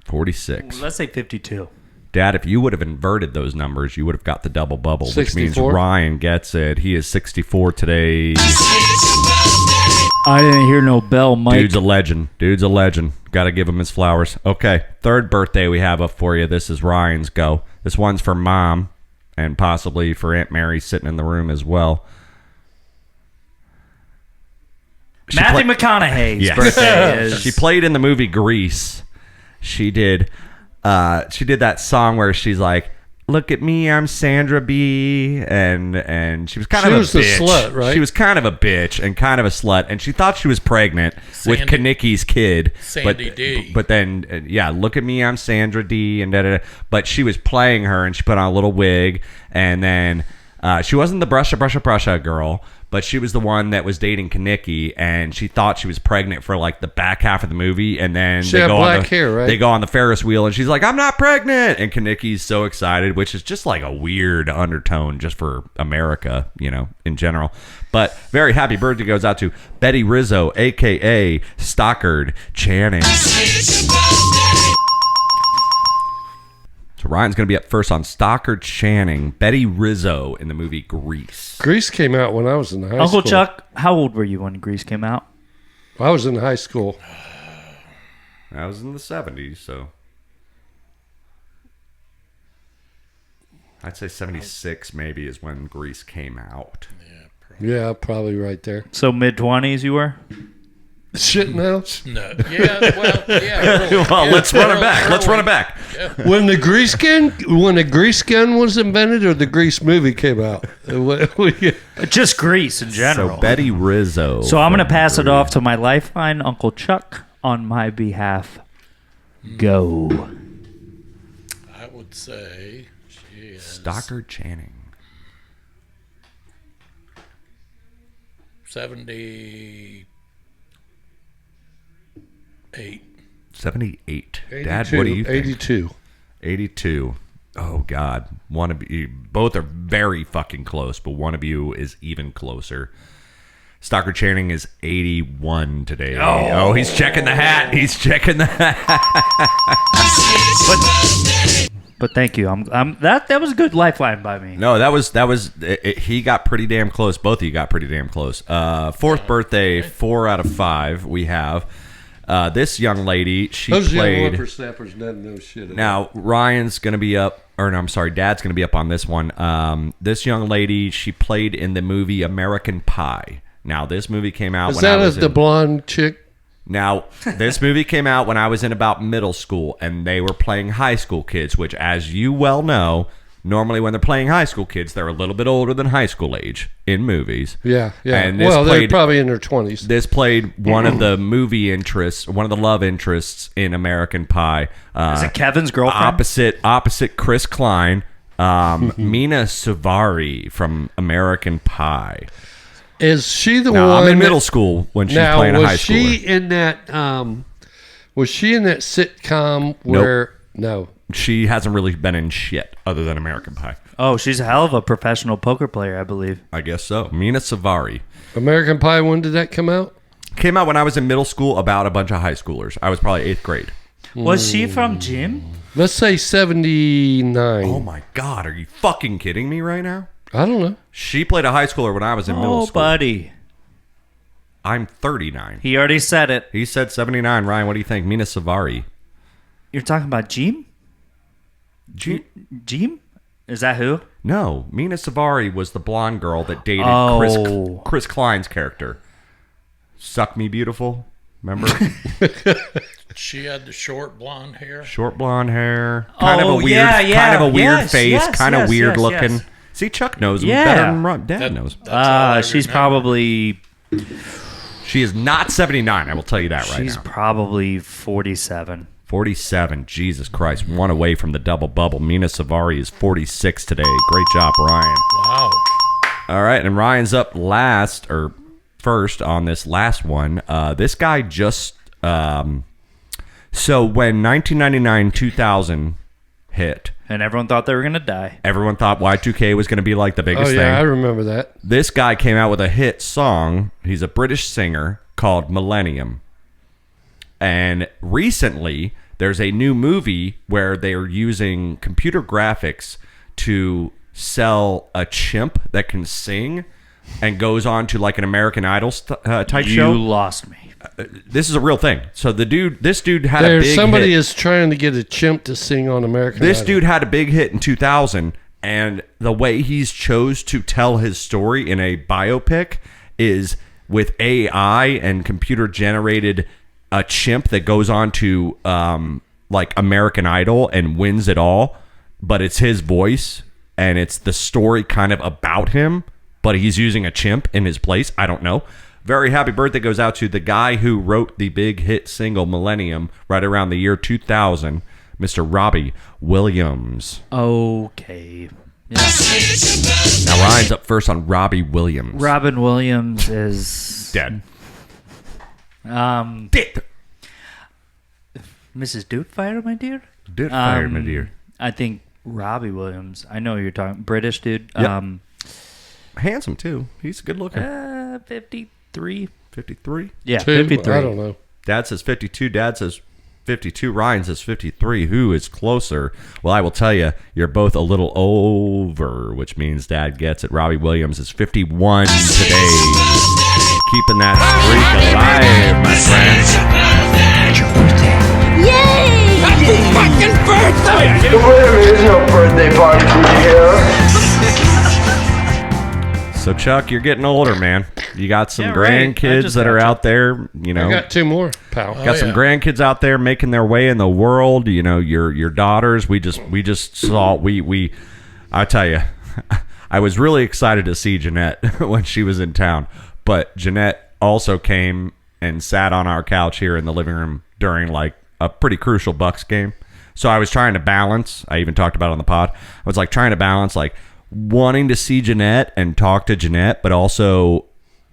46. Let's say 52. Dad, if you would have inverted those numbers, you would have got the double bubble, which means 64? Ryan gets it. He is 64 today. I didn't hear no bell, Mike. Dude's a legend. Dude's a legend. Got to give him his flowers. Okay, third birthday we have up for you. This is Ryan's go. This one's for Mom and possibly for Aunt Mary sitting in the room as well. Matthew McConaughey's Yes. birthday is. She played in the movie Grease. She did that song where she's like, "Look at me, I'm Sandra Bee," and she was kind She of a was the bitch. slut, right? She was kind of a bitch and kind of a slut, and she thought she was pregnant with Sandy- Kanicki's kid. Sandy D. But then, look at me, I'm Sandra D, and da-da-da. But she was playing her, and she put on a little wig, and then she wasn't the Brusha girl, but she was the one that was dating Kanicki, and she thought she was pregnant for like the back half of the movie, and then She had black hair, right? They go on the Ferris wheel, and she's like, "I'm not pregnant," and Kanicki's so excited, which is just like a weird undertone just for America, in general. But very happy birthday goes out to Betty Rizzo, aka Stockard Channing. So Ryan's going to be up first on Stockard Channing, Betty Rizzo in the movie Grease. Grease came out when I was in high school. Uncle Chuck, how old were you when Grease came out? I was in high school. I was in the 70s, so I'd say 76 maybe is when Grease came out. Yeah, probably right there. So mid-20s you were? Shit, no. No. Yeah, well, yeah. Early. Well, let's run it back. Let's run it back. When the grease gun was invented, or the Grease movie came out. Just Grease in general. So Betty Rizzo. So I'm going to from pass it Grease. off to my lifeline, Uncle Chuck, on my behalf. Go. I would say she is Stockard Channing. 78. 78. 82, Dad, what do you think? 82. 82. Oh, God. One of you, both are very fucking close, but one of you is even closer. Stockard Channing is 81 today. Oh, he's checking the hat. He's checking the hat. But thank you. That was a good lifeline by me. No, that was he got pretty damn close. Both of you got pretty damn close. Fourth birthday, 4 out of 5 we have. This young lady, she Those young played. whippersnappers doesn't know shit about. Now, Ryan's going to be up, or no, I'm sorry, Dad's going to be up on this one. This young lady, she played in the movie American Pie. Now, this movie came out Is when I that was the blonde chick? Now, this movie came out when I was in about middle school, and they were playing high school kids, which, as you well know, normally when they're playing high school kids, they're a little bit older than high school age in movies. Yeah. And this Well, they're played- probably in their 20s. This played one of the movie interests, one of the love interests in American Pie. Is it Kevin's girlfriend? Opposite Chris Klein, Mina Suvari from American Pie. Is she the Now, one? I'm in middle school when she's now, playing a high was schooler. she in that? Was she in that sitcom where? No. She hasn't really been in shit other than American Pie. Oh, she's a hell of a professional poker player, I believe. I guess so. Mina Suvari. American Pie. When did that come out? Came out when I was in middle school about a bunch of high schoolers. I was probably 8th grade. Was she from Jim? Let's say 79. Oh my God, are you fucking kidding me right now? I don't know. She played a high schooler when I was in middle Oh, school. buddy. I'm 39. He already said it. He said 79. Ryan, what do you think? Mina Suvari. You're talking about Jim? Jim? Is that who? No, Mina Suvari was the blonde girl that dated Oh. Chris Klein's character. Suck Me Beautiful. Remember? She had the short blonde hair. Short blonde hair. Kind of a Oh, weird, yeah, kind of a weird yes, face. yes, kind of yes, weird yes, looking. yes. See, Chuck knows him Yeah. better than Dad knows. That's all I She's remember. probably She is not 79. I will tell you that right she's now. probably 47. 47. Jesus Christ. One away from the double bubble. Mina Suvari is 46 today. Great job, Ryan. Wow. All right, and Ryan's up last or first on this last one. This guy just so when 1999-2000 hit, And everyone thought they were going to die. everyone thought Y2K was going to be like the Oh biggest yeah, I thing. remember that. This guy came out with a hit song. He's a British singer called Millennium. And recently, there's a new movie where they're using computer graphics to sell a chimp that can sing and goes on to like an American Idol type You show. lost me. This is a real thing. So this dude had a There's big somebody hit. is trying to get a chimp to sing on American This Idol. dude had a big hit in 2000, and the way he's chose to tell his story in a biopic is with AI and computer generated a chimp that goes on to like American Idol and wins it all, but it's his voice and it's the story kind of about him, but he's using a chimp in his place. I don't know. Very happy birthday goes out to the guy who wrote the big hit single Millennium right around the year 2000, Mr. Robbie Williams. Okay. Yeah. Now Ryan's up first on Robbie Williams. Robin Williams is Dead. Dead. Mrs. Doubtfire, my dear. Dead fire, my dear. I think Robbie Williams. I know who you're talking. British dude. Yep. Handsome too. He's good looking. 53. 53. Yeah, Two? 53. I don't know. Dad says 52. Dad says 52. Ryan says 53. Who is closer? Well, I will tell you, you're both a little over, which means Dad gets it. Robbie Williams is 51 today. Keeping that streak alive, my friend. Yay! Happy fucking birthday! There is no birthday party for you here. So, Chuck, you're getting older, man. You got some Yeah, right. I grandkids just that got are you. out there, you know. I got two more, pal. Got some grandkids out there making their way in the world. You know, your daughters. We just saw I tell you, I was really excited to see Jeanette when she was in town. But Jeanette also came and sat on our couch here in the living room during like a pretty crucial Bucks game. So I was trying to balance. I even talked about it on the pod. I was like trying to balance like wanting to see Jeanette and talk to Jeanette, but also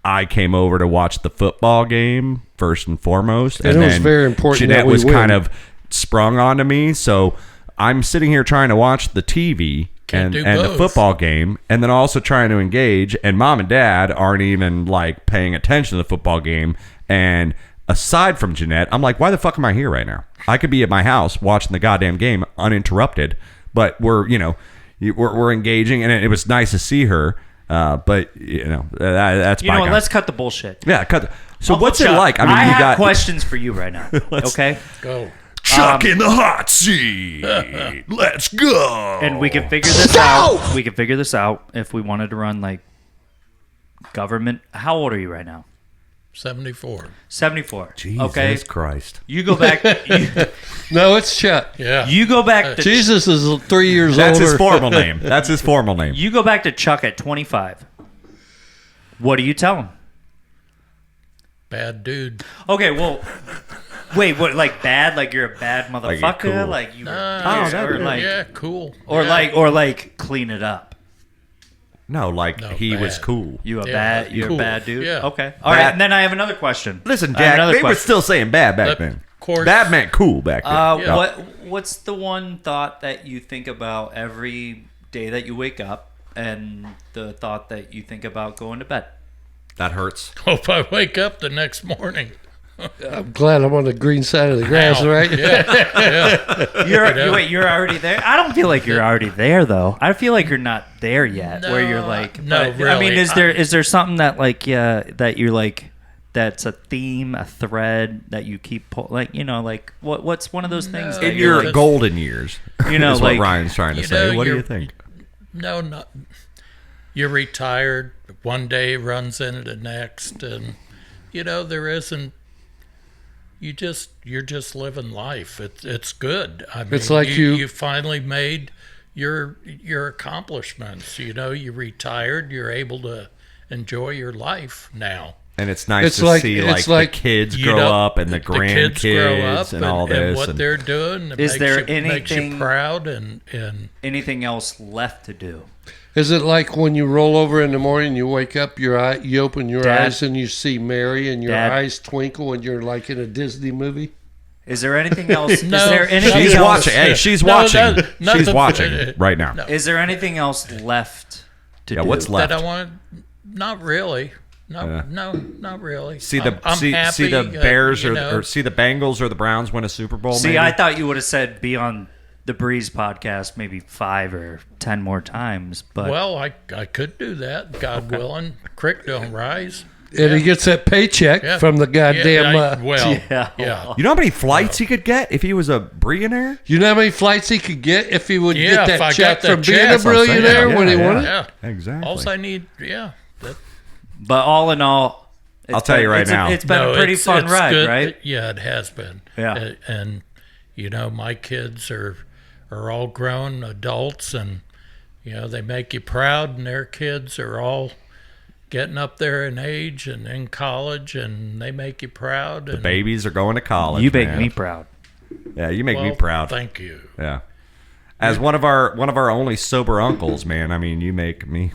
I came over to watch the football game first and foremost. And it was very important Jeanette that we was win. kind of sprung onto me. So I'm sitting here trying to watch the TV and do the both. football game, and then also trying to engage. And Mom and Dad aren't even like paying attention to the football game. And aside from Jeanette, I'm like, why the fuck am I here right now? I could be at my house watching the goddamn game uninterrupted, but we're engaging, and it was nice to see her. But that's You know what? bygone. Let's cut the bullshit. Yeah, cut. So Uncle what's it Chuck, like? I mean, I you have got questions for you right now. Okay, Go. Chuck in the hot seat. Let's go. and we can figure this out. We can figure this out if we wanted to run like government. How old are you right now? 74. 74. Jesus Okay, Christ. you go back. No, it's Chet. Yeah. You go back to Jesus is 3 years That's older. his formal name. That's his formal name. You go back to Chuck at 25. What do you tell him? Bad dude. Okay, well, wait, what? Like bad? Like you're a bad motherfucker? Like, cool. you? Yeah, cool. Or Yeah. like clean it up. No, like No, he was bad. cool. You're Yeah, a cool. bad dude. Yeah. Okay. All right. Bad- And then I have another question. Listen, I have Jack, another they were question. still saying bad back Of then. course. Bad meant cool back then. Yeah. What's the one thought that you think about every day that you wake up, and the thought that you think about going to bed? That hurts. Hope I wake up the next morning. I'm glad I'm on the green side of the grass, Ow. right? Yeah. You're already there. I don't feel like you're already there though. I feel like you're not there yet. Where you're like, no, but, I mean, really. is there something that like that you're like that's a theme, a thread that you keep like like what's one of those things that In you're your like, golden years, You know, is like- what Ryan's trying to say. What do you you're- think? No, not. You're retired. One day runs into the next, and there isn't. You're just living life. It's good. I mean, It's like you finally made your accomplishments. You retired. You're able to enjoy your life now. And it's nice It's to like- see it's the like- kids You grow know, up and the kids grow up grandkids and all this. and what they're doing. It Is makes there makes you anything- proud and anything else left to do? Is it like when you roll over in the morning, you wake up, you open your Dad? eyes and you see Mary, and your Dad? eyes twinkle, and you're like in a Disney movie? Is there anything else? No. Is there anything She's else? watching. Hey, she's No, watching. no, nothing- She's watching right now. No. Is there anything else left to Yeah, do? what's left? that I want. Not really. No, Yeah. no, not really. See the I'm happy, see the Bears you or know. see the Bengals or the Browns win a Super Bowl. See, maybe? I thought you would have said be on the Breeze podcast maybe 5 or 10 more times, but Well, I could do that, God willing. Creek don't rise. And he gets that paycheck Yeah. from the goddamn. yeah. yeah. You know how many flights he could get if he was a billionaire? You know how many flights he could get if he would Yeah, get if I that check got that from check. being a That's what I'm saying. billionaire Yeah, when he yeah. won it? Yeah. Exactly. Also, I need, that, But all in all, I'll tell you right now. it's been a pretty fun it's ride, good. right? Yeah, it has been. Yeah. And my kids are all grown adults, and they make you proud, and their kids are all getting up there in age and in college, and they make you proud. The babies are going to college. You make man. me proud. Yeah, you make me Well, proud. Thank you. Yeah. As one of our only sober uncles, man. I mean, you make me.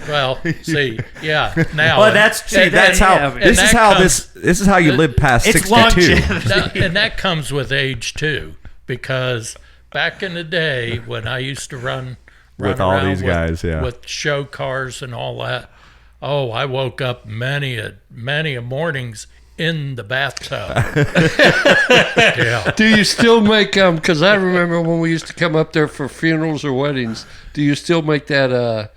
Well, see, yeah. Now, Well, that's See, that's how. and This is that how comes- this is how you live past It's 62. longevity. and that comes with age too, because back in the day when I used to run With all around these guys, yeah. with show cars and all that. Oh, I woke up many a mornings in the bathtub. Yeah. Do you still make because I remember when we used to come up there for funerals or weddings. Do you still make that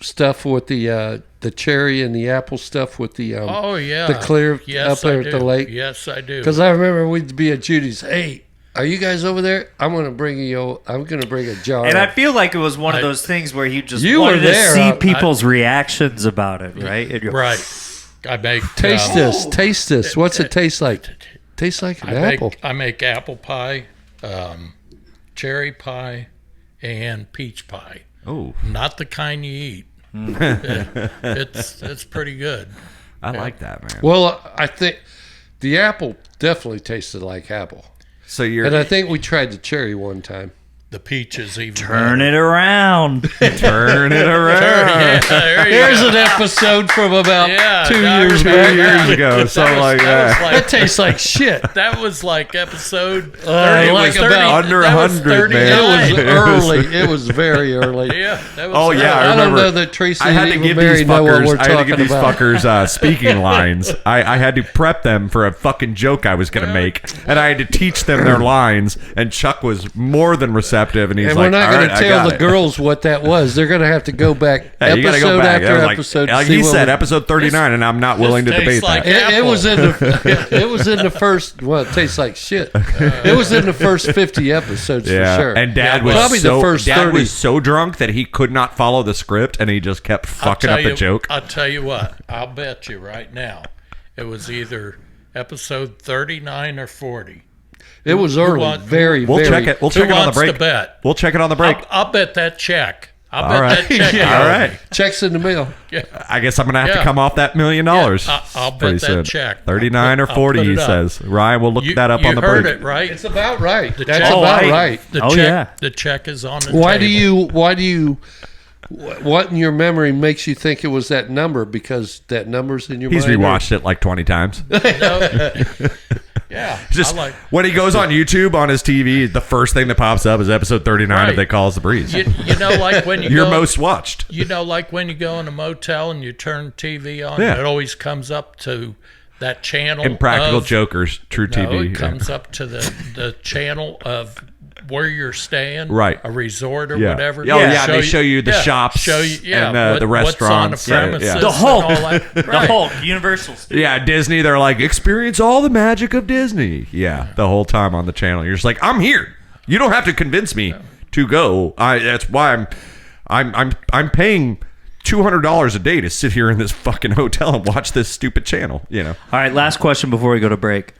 stuff with the cherry and the apple stuff with the Oh yeah. the clear Yes, up there I at do. the lake? Yes, I do. Because I remember we'd be at Judy's. Hey, are you guys over there? I'm gonna bring a jar. And I feel like it was one of those things where he just You wanted were there, to see people's reactions about it, right? And you're- right. I make taste this. What's it taste like? Tastes like an apple. I make apple pie, cherry pie, and peach pie. Oh, Not the kind you eat. It's pretty good. I like that, man. Well, I think the apple definitely tasted like apple, So you're and I think we tried the cherry one time. The peach is even Turn better. it around. turn it around. Yeah, there you Here's go. an episode from about Yeah, 2 I years remember back. 2 years ago, something like that. It tastes like shit. That was like episode 30. like about under that was 100, man. It was 39. early. It was very early. Yeah, that was Oh yeah, I I don't remember. know that Tracy I had and to even give Mary these know what fuckers. we're I had to give talking these about. fuckers speaking lines. I had to prep them for a fucking joke I was gonna make, and I had to teach them their lines. And Chuck was more than receptive, and he's And like, we're not "All going right, to I tell got the it." girls what that was. They're going to have to go back Hey, you gotta episode go back. after I was episode. like to see he what said, we- episode 39, and I'm not willing to tastes debate like that. It was in the it was in the first. Well, it tastes like shit. It was in the first 50 episodes Yeah, for sure. and Dad Yeah, was probably so the first Dad 30. was so drunk that he could not follow the script, and he just kept fucking up the joke. I'll tell you what. I'll bet you right now, it was either episode 39 or 40. It was early. wants- Very. We'll very, check it. We'll Who check it on the wants break. to bet? We'll check it on the break. I'll bet that check. I'll All bet right. that check. Yeah. All right. Checks in the mail. I guess I'm gonna have to Yeah. come off that $1 million. I'll bet pretty that soon. check. 39 or I'll 40, put it he up. says. Ryan, we'll look that up you on the heard break. it, right? It's about right. That's check- about right. right. The Oh, check, yeah. The check is on the Why table. do you? What in your memory makes you think it was that number? Because that number's in your He's mind. rewatched it like 20 times. Yeah. Just I like, when he goes on YouTube on his TV, the first thing that pops up is episode 39 of Right. They Call Us the Breeze. you know, like when you Your go, most watched. You know, like when you go in a motel and you turn TV on, Yeah. it always comes up to that channel. Impractical of, Jokers, True No, TV. it comes up to the channel of where you're staying, Right. A resort or Yeah. whatever. Oh, yeah, they show you the shops show you, yeah, and, the restaurants. what's on the Yeah, yeah. premises, The Hulk. and all that. The Right. Hulk, Universal Studios. Yeah, Disney, they're like, experience all the magic of Disney. Yeah, the whole time on the channel. You're just like, I'm here. You don't have to convince me to go. That's why I'm paying $200 a day to sit here in this fucking hotel and watch this stupid channel, you know. All right, last question before we go to break.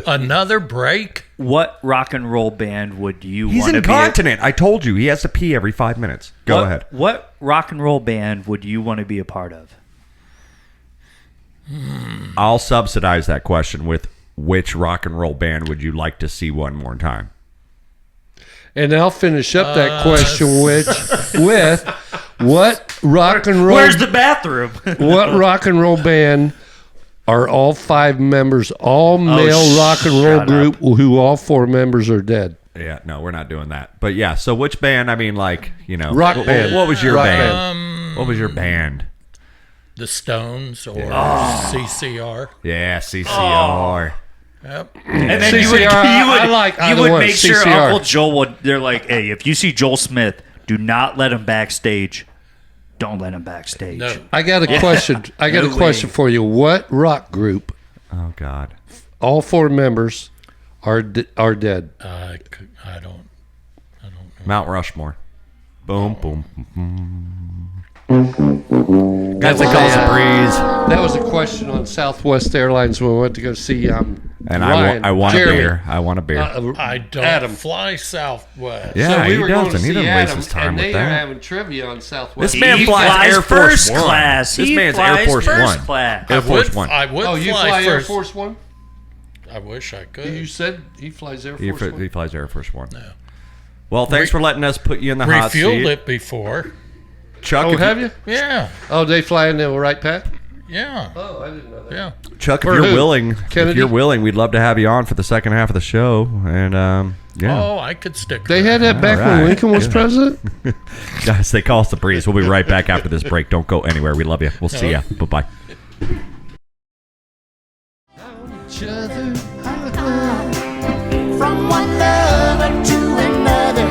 Another break. What rock and roll band would you He's want to be? incontinent. I told you. He has to pee every 5 minutes. Go ahead. What rock and roll band would you want to be a part of? I'll subsidize that question with which rock and roll band would you like to see one more time? And I'll finish up that question with what rock and roll? Where's the bathroom? What rock and roll band are all 5 members, all male rock and roll shut group, who all 4 members are dead? Yeah, no, we're not doing that. But yeah, so which band? I mean, like, you know, Rock what, band. What was your Rock band? What was your band? The Stones or CCR. Yeah, CCR. Yep. And then CCR, you would, I like you either would one, make sure CCR. Uncle Joel would. They're like, hey, if you see Joel Smith, do not let him backstage. Don't let him backstage. No. I got a question. I got No a question for you. What rock group, Oh God. all 4 members, are dead? I don't know. Mount Rushmore. Boom, boom, boom. Guys, They Call Us the Breeze. That was a question on Southwest Airlines when we went to go see And Ryan, I want a Jeremy. beer. I want a beer. I don't Adam. fly Southwest. Yeah, So we he were going to doesn't. He see doesn't waste Adam, his time and with they that. are having trivia on Southwest. This man He flies Air Force first One. class. This He man's flies Air Force first One. class. Air Force One. I would Oh, you fly fly Air first. Force One? I wish I could. You said he flies Air He, Force One? he flies Air Force One. Well, thanks for letting us put you in the hot Refueled seat. it before. Chuck, Oh, if have you? Yeah. Oh, they fly in the right pack? Yeah. Oh, I didn't know that. Yeah. Chuck, if For you're who? willing, Kennedy? we'd love to have you on for the second half of the show. And yeah, Oh, I could stick. They had around. that back right. when Lincoln was president? guys, they call us the Breeze. We'll be right back after this break. Don't go anywhere. We love you. We'll see ya. Bye bye. From one lover to another.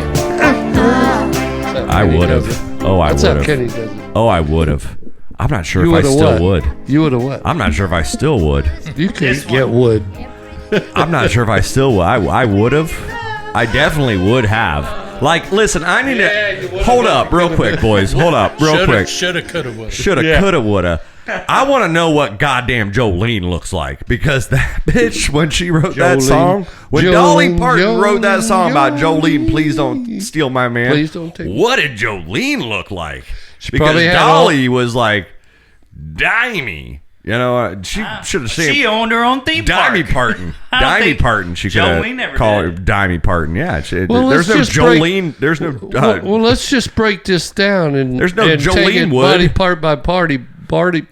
I would have. Oh, I That's would how Kenny have. does it. Oh, I would have. I'm not sure You if I would've still what? would. You would have what? I'm not sure if I still would. You can't get wood. I'm not sure if I still would. I would have. I definitely would have. Like, listen, I need to hold up real quick, boys. Hold up real quick. Shoulda, coulda, woulda. Shoulda, coulda, woulda. I want to know what goddamn Jolene looks like, because that bitch, when she wrote that Jolene. song, when Dolly Parton wrote that Jolene, song about Jolene. Jolene, please don't steal my man. Please don't take- What did Jolene look like? Because probably had Dolly was like dimey. You know, she should have seen. She owned her own theme park. Dimey Parton. I don't Dimey think Parton. She could Jolene ever call her did. Dimey Parton. Yeah. Well, there's no let's just break- Jolene. There's no. Well, let's just break this down and There's no and take Jolene it Wood. body part by party. I'm Party-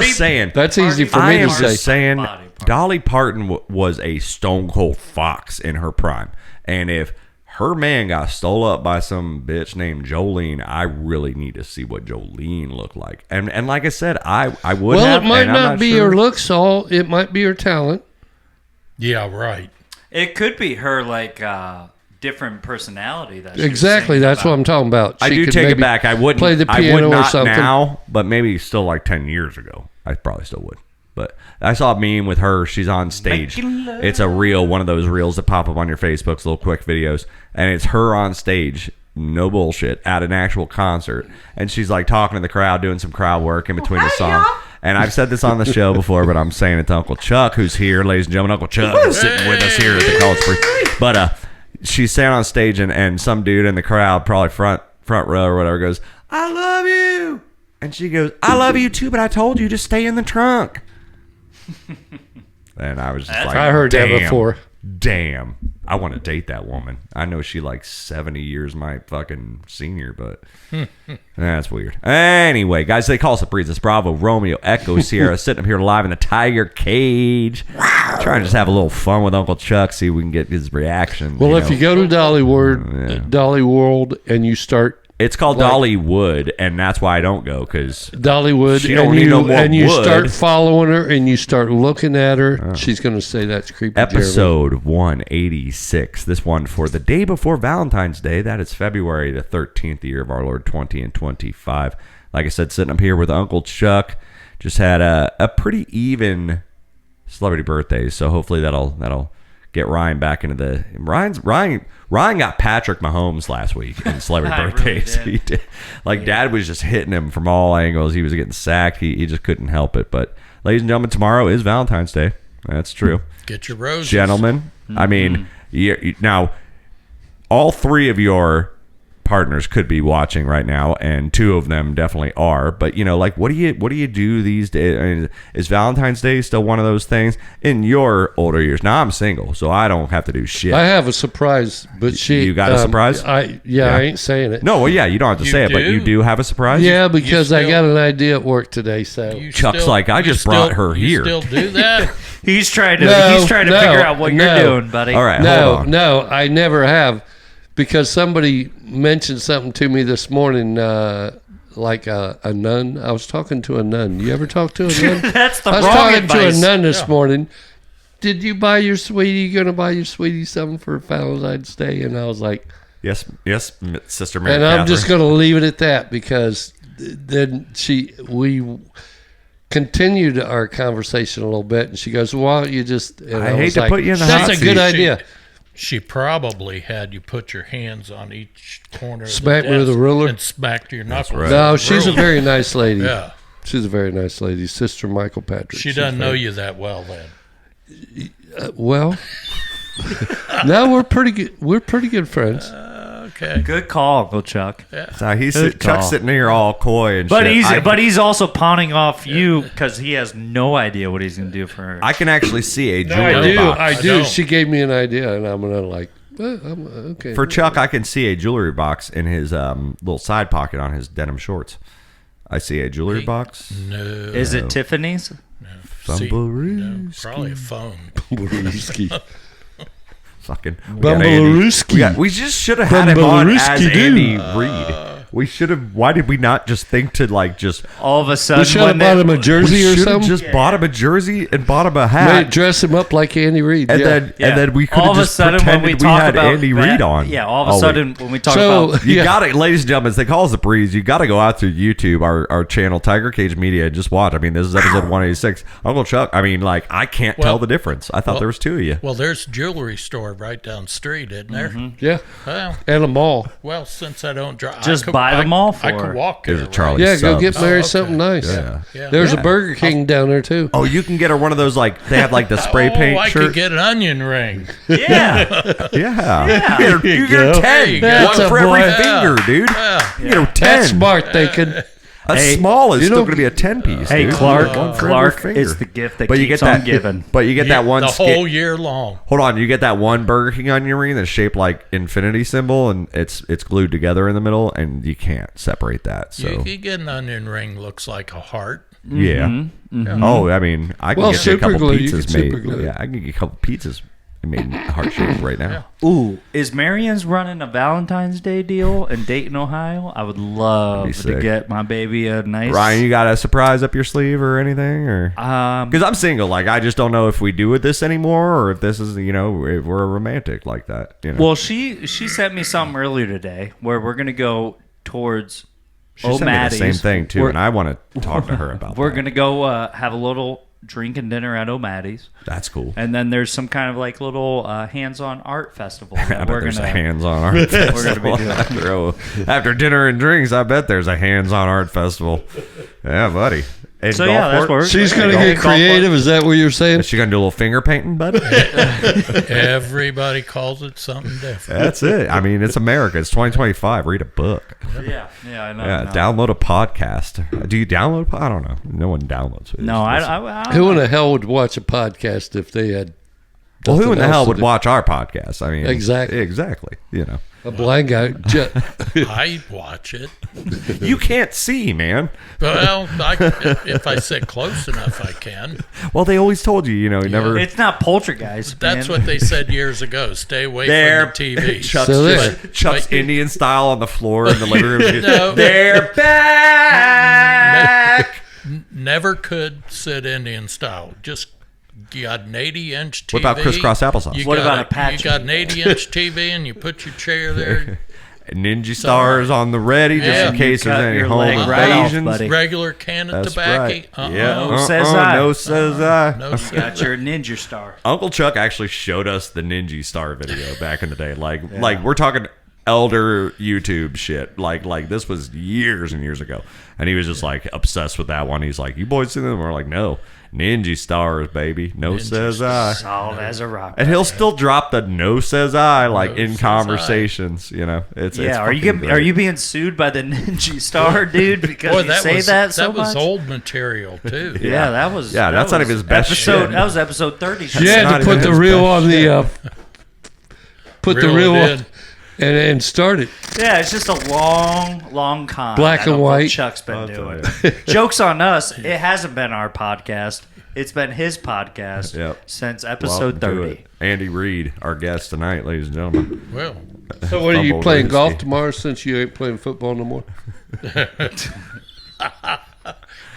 just saying. That's easy for I me am to say. just saying. Body part. Dolly Parton was a stone cold fox in her prime, and if her man got stole up by some bitch named Jolene, I really need to see what Jolene looked like. And like I said, I would Well, have. it might and I'm not be sure. her looks, all. It might be her talent. Yeah, right. It could be her like different personality. That she was Exactly. singing That's about. what I'm talking about. I She do could take it maybe back. I wouldn't play the I piano would not or something. now, but maybe still like 10 years ago. I probably still would. But I saw a meme with her. She's on stage. Making love. It's a reel, one of those reels that pop up on your Facebook's little quick videos, and it's her on stage, no bullshit, at an actual concert, and she's like talking to the crowd, doing some crowd work in between the songs. And I've said this on the show before, but I'm saying it to Uncle Chuck, who's here, ladies and gentlemen. Uncle Chuck is sitting with us here at the College Free. But she's standing on stage, and some dude in the crowd, probably front row or whatever, goes, "I love you," and she goes, "I love you too, but I told you to stay in the trunk." And I was just like, I heard that "Damn, before." Damn, I want to date that woman. I know she like 70 years my fucking senior, but that's weird. Anyway, guys, they call us the Breeze. It's Bravo, Romeo, Echo, Sierra, sitting up here live in the Tiger Cage. Trying to just have a little fun with Uncle Chuck, see if we can get his reaction. Well, if you go to Dolly World and you start it's called like- Dollywood, and that's why I don't go, because Dollywood She don't and need you no more and you wood. start following her and you start looking at her, she's going to say that's creepy. Jeremy. episode 186. This one for the day before Valentine's Day. That is February the 13th, the year of our Lord 20 and 25. Like I said, sitting up here with Uncle Chuck. Just had a pretty even celebrity birthdays, so hopefully that'll get Ryan back into the Ryan got Patrick Mahomes last week in celebrity I really birthdays. did. He did. Like Dad was just hitting him from all angles. He was getting sacked. He just couldn't help it. But ladies and gentlemen, tomorrow is Valentine's Day. That's true. Get your roses. Gentlemen, I mean, now all three of your partners could be watching right now, and two of them definitely are. But like, what do you do these days? I mean, is Valentine's Day still one of those things in your older years? Now I'm single, so I don't have to do shit. I have a surprise, but she You got a surprise? I Yeah. I ain't saying it. No, well, yeah, you don't have to You say it, but do? you do have a surprise. Yeah, because I still- got an idea at work today. So You Chuck's like, I you just brought her you here. Still do that? He's trying to No, figure out what no. you're doing, buddy. All right, hold on. no, I never have, because somebody mentioned something to me this morning, like a nun. I was talking to a nun. You ever talk to a nun? That's the I was wrong talking advice. to a nun this morning. Did you buy your sweetie? You gonna buy your sweetie something for Valentine's Day? And I was like, Yes, Sister Mary. and I'm just Catherine. gonna leave it at that, because then we continued our conversation a little bit, and she goes, "Why don't you just?" And I was hate to like, put you in the That's hot a good seat. idea. She probably had you put your hands on each corner. Smack of me the with a desk ruler? and smacked your knuckles. right. with No, a she's a ruler. very nice lady. Yeah. She's a very nice lady, Sister Michael Patrick. She She's doesn't know very- you that well then. Well, no, we're pretty good. We're pretty good friends. Okay. Good call, Uncle Chuck. So Good Chuck's call. sitting here all coy and But shit. he's also pawning off you because he has no idea what he's gonna do for her. I can actually see a I jewelry do. box. I do. don't. She gave me an idea, and I'm gonna like. Okay. For Chuck, I can see a jewelry box in his little side pocket on his denim shorts. I see a jewelry box. No. Is it Tiffany's? See, Bumblerooski. no, probably a phone. Bumblerooski. Fucking Bumblerooski. we just should have had him on as Bumblerooski, Andy Reid. We should have. Why did we not just think to like just? All of a sudden, We should have bought him a jersey We or should have something. just bought him a jersey and bought him a Mate, hat, dress him up like Andy Reid. and yeah. then we could all have of a just sudden when pretended we we talk had about Andy Reid on. yeah, all of a Oh, wait. sudden when we talk So- about You Yeah. got it, ladies and gentlemen. They call us the Breeze. You got to go out through YouTube, our channel, Tiger Cage Media, and just watch. I mean, this is episode 186. Uncle Chuck. I mean, like, I can't Well- tell the difference. I thought there was two of you. Well, there's a jewelry store right down the street, isn't there? Yeah. Well, And a mall. since I don't drive, Just buy them all I for- could walk There's there, a right? Charlie. Yeah, go Subs. get married okay. something nice. Yeah. Yeah. There's Yeah. a Burger King down there too. Oh, you can get her one of those, like, they have like the spray paint I shirt. could get an onion ring. Yeah. There You you get go. 10. There you go. One That's for a every boy. finger, dude. Yeah. You know, 10. That's smart thinking. A Hey, small is you still know- going to be a 10 piece. Hey, dude. Clark, One for Clark every finger. is the gift that But you keeps get that, on giving. But you get that one the skit- whole year long. Hold on, you get that one Burger King onion ring that's shaped like infinity symbol, and it's glued together in the middle, and you can't separate that. So You could get an onion ring looks like a heart. yeah. Oh, I mean, I can Well, get you a couple super glue, you pizzas can made. super glue. Yeah, I can get a couple pizzas made heart shaped right now. Ooh, is Marion's running a Valentine's Day deal in Dayton, Ohio? I would love That'd be to sick. get my baby a nice. Ryan, you got a surprise up your sleeve or anything, or? Because I'm single, like I just don't know if we do with this anymore, or if this is, if we're a romantic like that. Well, she sent me something earlier today where we're gonna go towards she sent me the O'Maddy's. same thing too, We're- and I want to talk to her about. We're that. gonna go have a little drink and dinner at O'Maddy's, That's cool. and then there's some kind of like little hands-on art festival I that bet we're there's gonna. a hands-on art festival be doing. after dinner and drinks. I bet there's a hands-on art festival. Yeah, buddy. And So yeah, that's what we're. She's gonna gonna go get creative. Is that what you're saying? Is she gonna do a little finger painting, bud? Everybody calls it something different. That's it. I mean, it's America. It's 2025. Read a book. Yeah, I know. Yeah, no. download a podcast. Do you download? I don't know. No one downloads it. No, I Who in the hell would watch a podcast if they had? Well, who in the nothing hell else to would do? watch our podcast? I mean, Exactly. exactly. A blind guy? I watch it. You can't see, man. Well, if I sit close enough, I can. Well, they always told you, never. It's not Poltergeist. That's man. what they said years ago. Stay away They're from the TV. Chuck's, So just, Chuck's but- Indian style on the floor in the living room. No. They're back. Never could sit Indian style. Just you got an 80-inch TV. What about crisscross applesauce? You What got about a patch? You got an 80-inch TV, and you put your chair there. Ninja stars on the ready, just Yeah. in case You there's cut any your home leg right off, invasions. buddy. Regular can of That's tobacco. right. Uh-uh. Yeah. No says I. No says I. No, sir. Got your ninja star. Uncle Chuck actually showed us the Ninja Star video back in the day. Like we're talking elder YouTube shit. Like this was years and years ago. And he was just like obsessed with that one. He's like, "You boys see them?" We're like, "No. Ninja Stars, baby. No says I." Solid as a rock. And he'll still drop the "no says I" like No in says conversations. It's Yeah, are you fucking getting, great. are you being sued by the Ninja Star, dude? Because Boy, you say that so was much. old material too. Yeah, that was. Yeah, that that's not was even his best episode. shit. That was episode 30. You had not to put even the his reel best on the. Put the Reel reel it on in. and start it. Yeah, it's just a long con. Black that and Uncle white. Chuck's been I'll doing. tell Jokes on us. It hasn't been our podcast. It's been his podcast Yep. since Welcome episode to 30. it. Andy Reid, our guest tonight, ladies and gentlemen. Well, So, what are you Fumble playing Legacy. golf tomorrow? Since you ain't playing football no more.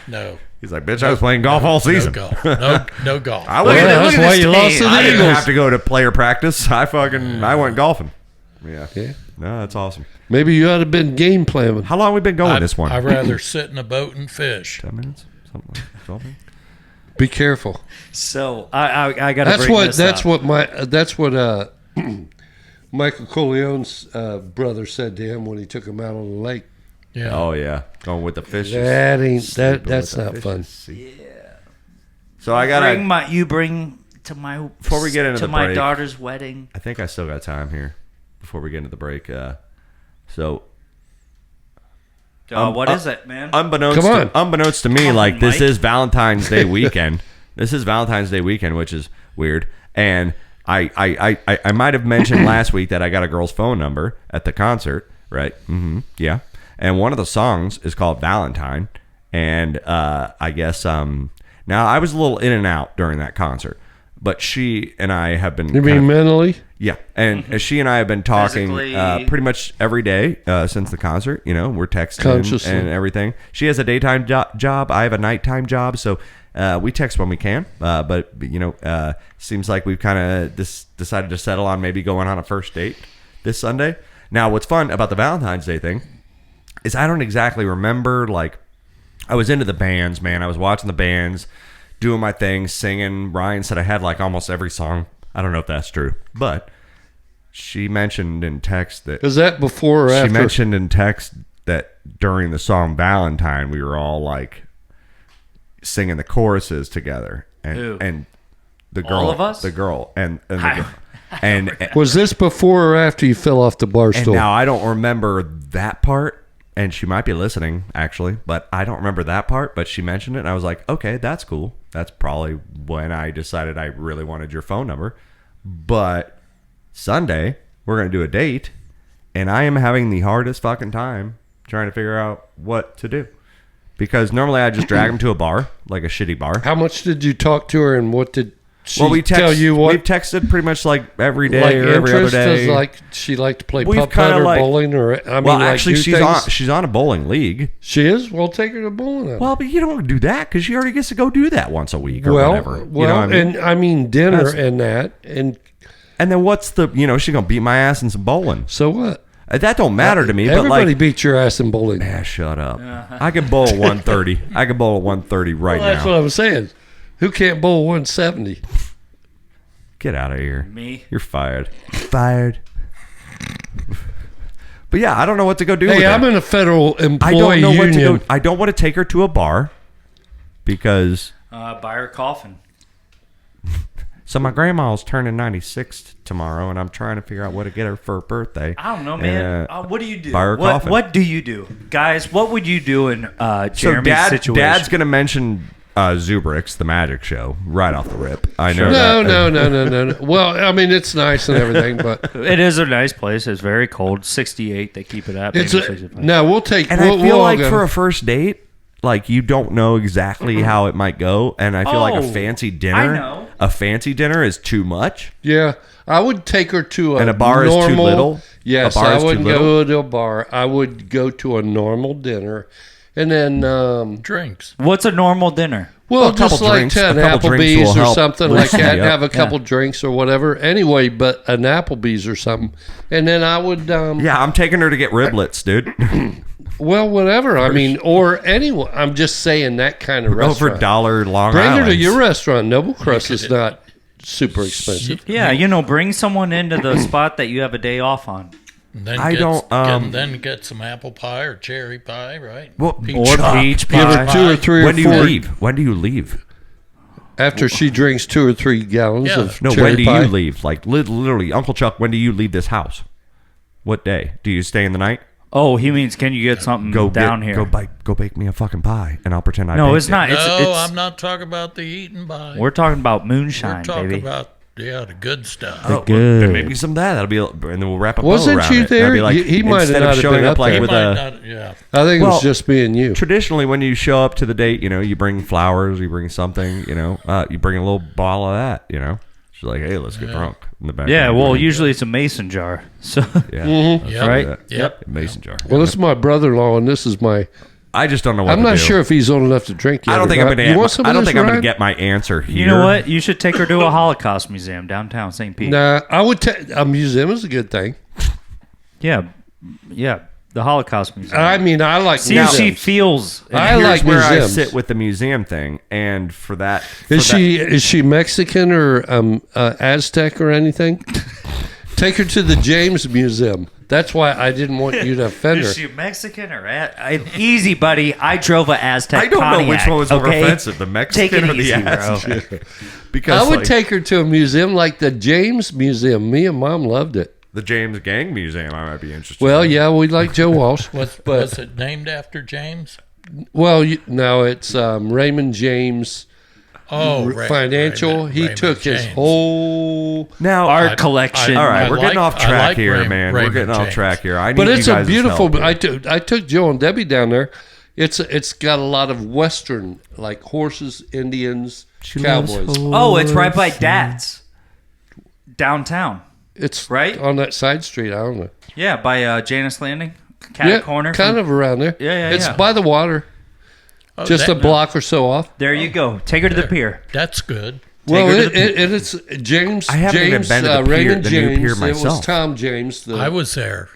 no. He's like, "Bitch, I was playing golf all No season. golf. No golf. I Well, went. yeah, that's why you lost to the I didn't Eagles. have to go to player practice. I went golfing. Yeah. Yeah. No, that's awesome. Maybe you ought to have been game planning. How long we been going this one? I'd rather sit in a boat and fish. 10 minutes? Something like 12 minutes? Be careful. So I got to That's bring what. this That's up. what my. That's what. Michael Corleone's brother said to him when he took him out on the lake. Yeah. Oh, yeah. Going with the fishes. That ain't. Sleeping That's with the not fun. fishes. So I got to. You bring to my Before we get into to the my break. daughter's wedding. I think I still got time here before we get into the break. What is it, man? Unbeknownst Come on. unbeknownst to me, Come like on, this Mike. is Valentine's Day weekend. This is Valentine's Day weekend, which is weird. And I might have mentioned last week that I got a girl's phone number at the concert, right? Mm-hmm. Yeah. And one of the songs is called Valentine, And I guess now I was a little in and out during that concert, but she and I have been. You mean mentally? Yeah, and she and I have been talking Physically. pretty much every day since the concert. You know, we're texting Consciously. and everything. She has a daytime job. I have a nighttime job, so we text when we can. But you know, seems like we've kind of decided to settle on maybe going on a first date this Sunday. Now, what's fun about the Valentine's Day thing is I don't exactly remember. Like, I was into the bands, man. I was watching the bands, doing my thing, singing. Ryan said I had like almost every song. I don't know if that's true, but she mentioned in text that Is that before or after? she mentioned in text that during the song Valentine, we were all like singing the choruses together, Who? and the girl, All of us? the girl, and the girl. And Was this before or after you fell off the bar and stool? now I don't remember that part, and she might be listening actually, but I don't remember that part. But she mentioned it, and I was like, okay, that's cool. That's probably when I decided I really wanted your phone number. But Sunday, we're going to do a date, and I am having the hardest fucking time trying to figure out what to do. Because normally I just drag them to a bar, like a shitty bar. How much did you talk to her, and what did she Well, we tell you? What we've texted pretty much like every day like or every other interest? day. Does like she like to play We've putt kinda or like- bowling, or I mean, well, like, actually, do things? she's on a bowling league. She is. Well, take her to bowling. Well, but you don't do that because she already gets to go do that once a week or well, whatever. You well, know what I mean? and I mean dinner That's- and that, and And then what's the, she's going to beat my ass in some bowling. so what? That don't matter to me, but Everybody like, beats your ass in bowling. shut up. I can bowl at 130. I can bowl at 130 right Well, that's now. what I'm saying. Who can't bowl 170? Get out of here. Me? You're fired. Fired. But yeah, I don't know what to go do with Hey, her. I'm in a federal I employee don't know what to union. do. I don't want to take her to a bar because Buy her a coffin. so my grandma's turning 96 tomorrow, and I'm trying to figure out what to get her for her birthday. I don't know, man. And, What do you do? buy her a coffin. What do you do, guys? What would you do in So Jeremy's situation? Dad's gonna mention Zubrix, the magic show, right off the rip. I know. No. Well, I mean, it's nice and everything, but It is a nice place. It's very cold. 68. They keep it at. it's maybe a, 65. no. We'll take. And we'll, I feel we'll like go. for a first date, like you don't know exactly how it might go, and I feel like a Oh, fancy dinner. I know. A fancy dinner is too much. Yeah, I would take her to And a bar is too normal, little? Yes, A bar I is too wouldn't little? go to a bar. I would go to a normal dinner, and then Drinks. What's a normal dinner? Well, a just couple like drinks- to an a couple drinks Applebee's will or help something like loosen that. you up. Have a couple drinks or whatever. Anyway, but an Applebee's or something, and then I would. Yeah, I'm taking her to get riblets, dude. Well, whatever. I mean, or anyone. I'm just saying that kind of Go for restaurant. dollar Long Bring Island. her to your restaurant. Noble Crust is not super expensive. Yeah, bring someone into the spot that you have a day off on. And then I get, don't, then get some apple pie or cherry pie, right? Well, Or Chuck, peach Give her pie. 2 or 3 When or do you 4 leave? When do you leave? after she drinks 2 or 3 gallons Yeah. of No, cherry when do pie. you leave? Like literally, Uncle Chuck, when do you leave this house? What day? Do you stay in the night? Oh, he means can you get something down here? Go bake me a fucking pie, and I'll pretend I. No, baked it's it. not. No, It's I'm not talking about the eating pie. We're talking about We're moonshine, talking baby. about the good stuff. Oh, well, then maybe some of that. That'll be, and then we'll wrap a bow Wasn't around you it. there? That'd be like, He might have instead not of have showing been up up like there. with Might a. not- yeah. I think it Well, was just me and you. Traditionally, when you show up to the date, you bring flowers, you bring something, you bring a little bottle of that, She's like, hey, let's get drunk in the back. Yeah, well, usually it's a mason jar. So yeah, Yep. right? Yep. mason jar. Well, this is my brother-in-law, and this is my. I just don't know what I'm to not do. sure if he's old enough to drink yet. I don't or think I'm not. gonna. You want some I of don't this, think I'm gonna Ryan? get my answer here. You know what? You should take her to a Holocaust museum downtown St. Pete. Nah, I would take a museum is a good thing. Yeah, the Holocaust museum. I mean, I like See if she museums. feels. I Here's like where museums. I sit with the museum thing, and for that, Is she Mexican or Aztec or anything? Take her to the James Museum. That's why I didn't want you to offend her. Is she Mexican or easy, buddy? I drove a Aztec. I don't know which Pontiac, one was more okay? offensive, the Take Mexican it or the easy, bro. Aztec. Because I would like, take her to a museum like the James Museum. Me and Mom loved it. the James Gang Museum. I might be interested. Well, in. yeah, we like Joe Walsh. Was but it named after James? well, no, it's Raymond James Oh, Financial. He Raymond took his James. whole. now Art collection. All right, I we're getting like- off track I like here, man. Raymond We're getting off James. track here. I need But it's you a guys' beautiful. help here. I took Joe and Debbie down there, It's got a lot of Western, like horses, Indians, cowboys. Oh, it's right by Dad's downtown. It's Right? on that side street. I don't know. Yeah, by Janus Landing, Cat Corner. kind of around there. Yeah, It's yeah. by the water, Oh, just a block or so off. There you go. Take her to the pier. That's good. Well, her to the it's James. I haven't even James, been to the pier- Raymond the new James. pier It was myself. Tom James. I was there.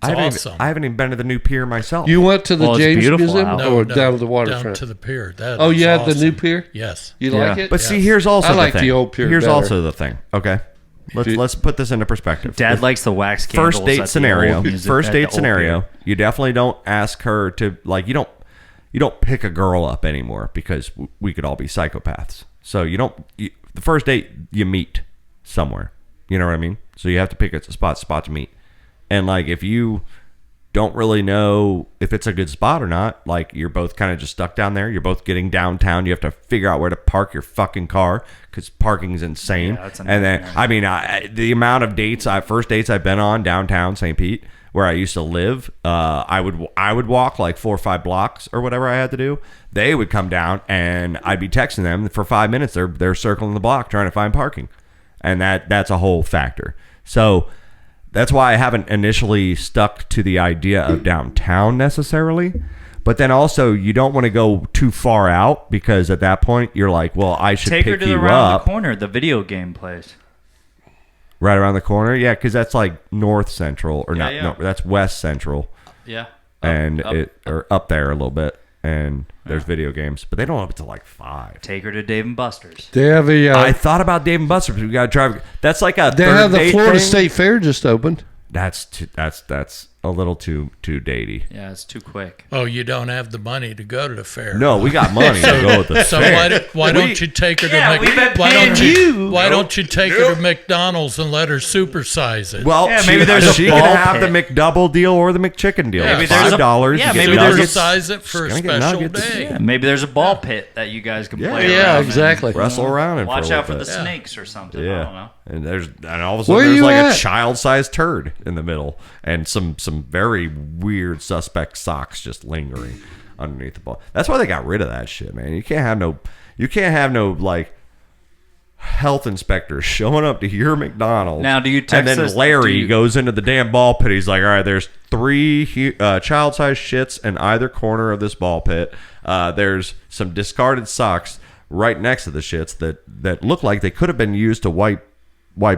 It's awesome. I haven't even been to the new pier myself. You went to the Well, it's James beautiful Museum out. or down to the down waterfront? to the pier. That Oh, is yeah, the awesome. new pier. Yes. You Yeah. like it? But see, here's also I the like thing. the old pier Here's better. also the thing. Okay, let's put this into perspective. Dad likes the wax candles. First date at the scenario. old music- First at the date old scenario. pier. You definitely don't ask her to like. You don't pick a girl up anymore because we could all be psychopaths. So you don't. The first date you meet somewhere. You know what I mean? So you have to pick a spot to meet. And like if you don't really know if it's a good spot or not, like you're both kind of just stuck down there. You're both getting downtown. You have to figure out where to park your fucking car because parking's insane. Yeah, that's a and then nightmare. I mean, the amount of first dates I've been on downtown St. Pete, where I used to live, I would walk like 4 or 5 blocks or whatever I had to do. They would come down and I'd be texting them for 5 minutes. They're circling the block trying to find parking, and that's a whole factor. So that's why I haven't initially stuck to the idea of downtown necessarily. But then also you don't want to go too far out because at that point you're like, well, I should Take her pick to the you around up the corner, the video game place. right around the corner. Yeah, because that's like north central or Yeah, not. yeah. No, that's west central, Yeah. or up there a little bit. And there's video games, but they don't open till like 5. Take her to Dave and Buster's. They have a. I thought about Dave and Buster's. But we got to drive. That's like a. they third have the date Florida thing. State Fair just opened. That's a little too datey. Yeah, it's too quick. Oh, you don't have the money to go to the fair. No, we got money to go with the So fair. why don't you take her to Yeah, we've been paying you. Why don't you take her to McDonald's and let her supersize it? Well, Yeah, maybe there's a she ball can have pit. the McDouble deal or the McChicken deal. Maybe It's there's a- $5. yeah, you get maybe the there's a- nuggets. Supersize it for a Just gonna get special nuggets. day. Yeah, maybe there's a ball pit that you guys can play Yeah, around exactly. Wrestle around and Watch out for the bit. snakes or something. I don't Yeah, know. and all of a sudden Where there's you like at? a child-sized turd in the middle, and some very weird suspect socks just lingering underneath the ball. That's why they got rid of that shit, man. You can't have no like health inspectors showing up to your McDonald's. Now, do you and text then us- Larry do you- goes into the damn ball pit. He's like, all right, there's 3 child-sized shits in either corner of this ball pit. There's some discarded socks right next to the shits that look like they could have been used to wipe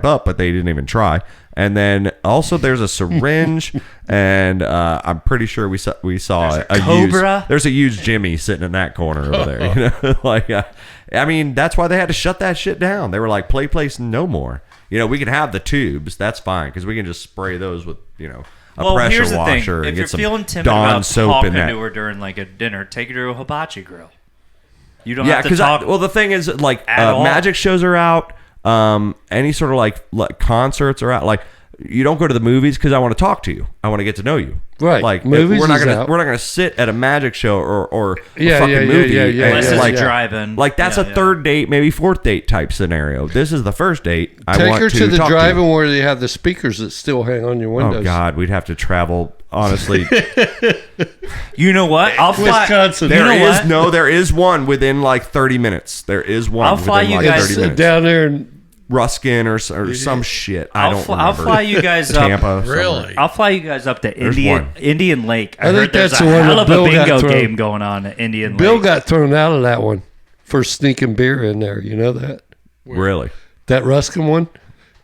up, but they didn't even try. And then also there's a syringe, and I'm pretty sure we saw a Cobra? used, there's a used Jimmy sitting in that corner over there. You know, like I mean, that's why they had to shut that shit down. They were like, play place no more. You know, we can have the tubes, that's fine, because we can just spray those with a Well, pressure here's the washer thing. and If you're get some feeling timid Dawn about soap talking in that. to her during like a dinner, take her to a hibachi grill. You don't Yeah, have to because talk. well, the thing is, like, at all. magic shows are out. Any sort of like concerts are out. Like, you don't go to the movies because I want to talk to you. I want to get to know you. Right. Like, Movies we're not is gonna out. we're not gonna sit at a magic show or a Yeah, fucking yeah, yeah, movie. yeah, yeah, and, Unless it's like, drive-in. like that's Yeah, a yeah. third date, maybe fourth date type scenario. This is the first date. I Take want her to the talk drive-in you. where they have the speakers that still hang on your windows. Oh God, we'd have to travel. Honestly, You know what? I'll fly. Wisconsin. You know what? there is one within like 30 minutes. There is one. I'll fly within, you like, guys 30 Sit minutes. down there and Ruskin or some shit. I don't I'll remember. fly you guys up. Tampa. somewhere. Really? I'll fly you guys up to There's Indian one. Lake. I think heard there's that's a the one hell that of a Bill got bingo thrown. game going on at Indian Bill Lake. got thrown out of that one for sneaking beer in there. You know that? Really? That Ruskin one?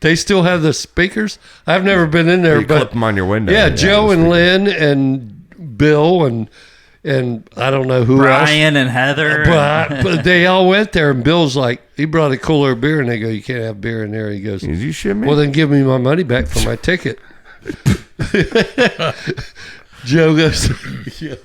They still have the speakers? I've never been in there, You clip but them on your window. yeah, Joe the and speaker. Lynn and Bill and I don't know who Brian and Heather. else. But they all went there, and Bill's like, he brought a cooler of beer, and they go, you can't have beer in there. He goes, Did you shit me? well, then give me my money back for my ticket. Joe goes, yeah.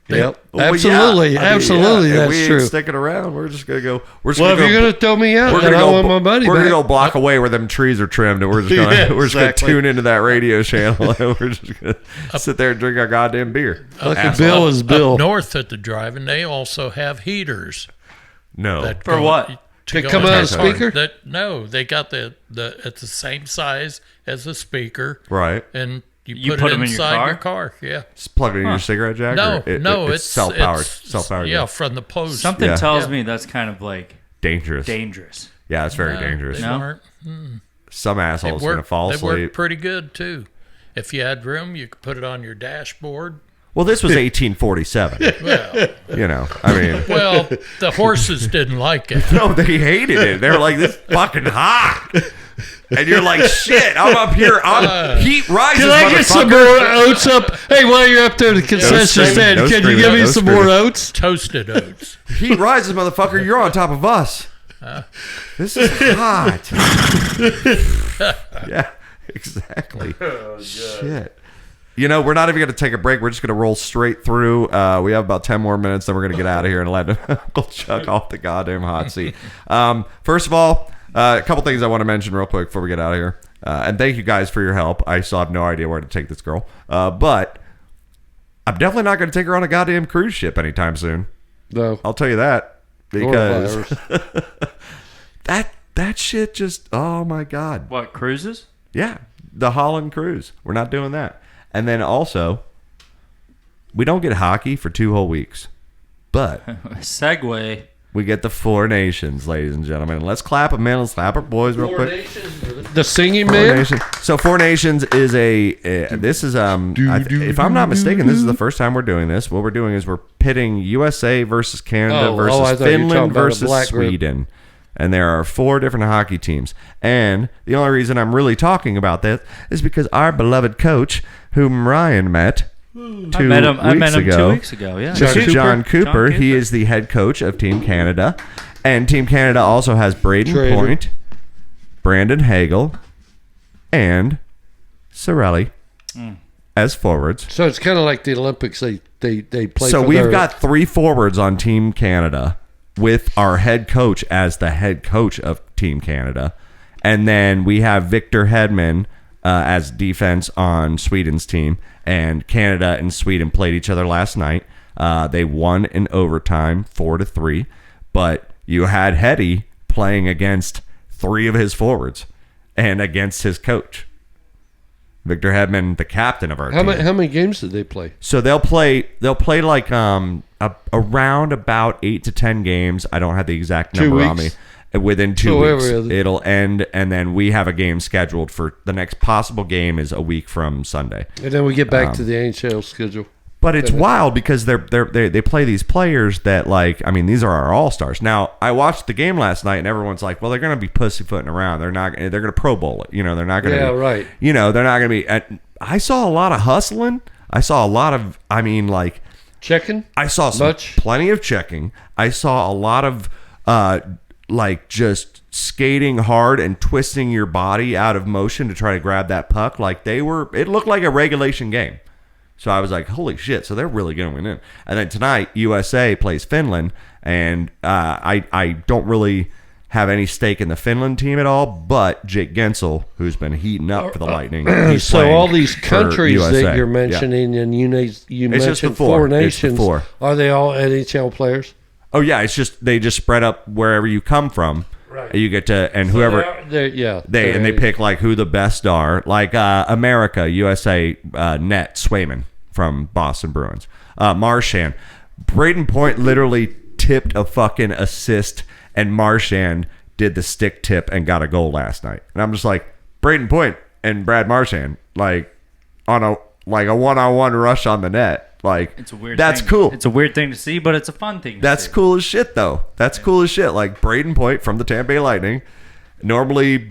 Yep, Well, absolutely, yeah. I mean, absolutely, yeah, if that's we ain't true. sticking around. We're just gonna go. We're just Well, if gonna you're go, gonna throw me out, we're then gonna I go, want my money we're back. gonna go block away where them trees are trimmed, and we're just gonna Yeah, we're just exactly. gonna tune into that radio channel, and we're just gonna sit there and drink our goddamn beer. Like a Asshole. Bill is Bill. Up north at the drive-in, they also have heaters. No, That For go- what? to They go come in out the of car. speaker? No, they got the it's the same size as the speaker, right. and You put it 'em in your inside car? your car. Yeah. Just plug it in your cigarette jack? No, or no, it's self-powered. it's- Self-powered. Yeah, from the post. Something Yeah. tells me that's kind of like Dangerous. dangerous. Yeah, it's very No, dangerous. They No? weren't. Some asshole's going to fall They asleep. worked pretty good too. If you had room, you could put it on your dashboard. Well, this was 1847. Well, You know, I mean, well, the horses didn't like it. no, they hated it. They were like, "This is fucking hot," and you're like, "Shit, I'm up here. Heat rises, Can I get some more oats up? Hey, while you're up there at the concession screaming, stand, no can you screaming, give me no some more screaming. oats? Toasted oats. Heat rises, motherfucker. You're on top of us. This is hot." Yeah, exactly. Shit. You know, we're not even going to take a break. We're just going to roll straight through. We have about 10 more minutes, then we're going to get out of here and let Uncle Chuck off the goddamn hot seat. First of all, a couple things I want to mention real quick before we get out of here. And thank you guys for your help. I still have no idea where to take this girl. But I'm definitely not going to take her on a goddamn cruise ship anytime soon. No. I'll tell you that. Because Coronavirus. that shit just, oh my God. What, cruises? Yeah, the Holland cruise. We're not doing that. And then also, we don't get hockey for 2 whole weeks. But Segway. we get the Four Nations, ladies and gentlemen. Let's clap them in. Let's clap our boys real quick. The singing Four man? Nations. So Four Nations is this is if I'm not mistaken, this is the first time we're doing this. What we're doing is we're pitting USA versus Canada I versus thought you were talking Finland about a versus black group. Sweden. And there are 4 different hockey teams. And the only reason I'm really talking about this is because our beloved coach, whom Ryan met I met him 2 weeks ago, yeah. This is John Cooper. John Cooper. He is the head coach of Team Canada. And Team Canada also has Braden Trader. Point, Brandon Hagel, and Sorelli as forwards. So it's kind of like the Olympics. They play. So for we've their- got 3 forwards on Team Canada with our head coach as the head coach of Team Canada. And then we have Victor Hedman as defense on Sweden's team. And Canada and Sweden played each other last night. They won in overtime 4-3. But you had Hetty playing against 3 of his forwards and against his coach. Victor Hedman, the captain of our team. How many games did they play? So they'll play like around about 8 to 10 games. I don't have the exact 2 number on me. weeks? Within 2 So weeks, every other- it'll end, and then we have a game scheduled for the next possible game is a week from Sunday. And then we get back to the NHL schedule. But it's wild because they play these players that, like, I mean, these are our all-stars. Now, I watched the game last night, and everyone's like, well, they're going to be pussyfooting around. They're going to Pro Bowl it. You know, they're not going to Yeah, right. You know, they're not going to be I saw a lot of hustling. I saw a lot of, I mean, like, Checking? I saw plenty of checking. I saw a lot of like just skating hard and twisting your body out of motion to try to grab that puck. Like it looked like a regulation game. So I was like, holy shit. So they're really going in. And then tonight, USA plays Finland. And I don't really have any stake in the Finland team at all, but Jake Gensel, who's been heating up for the Lightning. He's So playing all these for countries USA. that you're Yeah. mentioning, and you just the mentioned 4. 4 It's the nations, 4. are they all NHL players? Oh yeah, it's just they just spread up wherever you come from. Right. You get to and whoever they pick like who the best are. Like America, USA, Net Swayman from Boston Bruins, Marchand, Braden Point literally tipped a fucking assist, and Marchand did the stick tip and got a goal last night. And I'm just like Braden Point and Brad Marchand like on a one-on-one rush on the net. Like It's a weird that's thing. cool. It's a weird thing to see, but it's a fun thing to That's see. cool as shit, though. That's cool as shit. Like Braden Point from the Tampa Bay Lightning. Normally,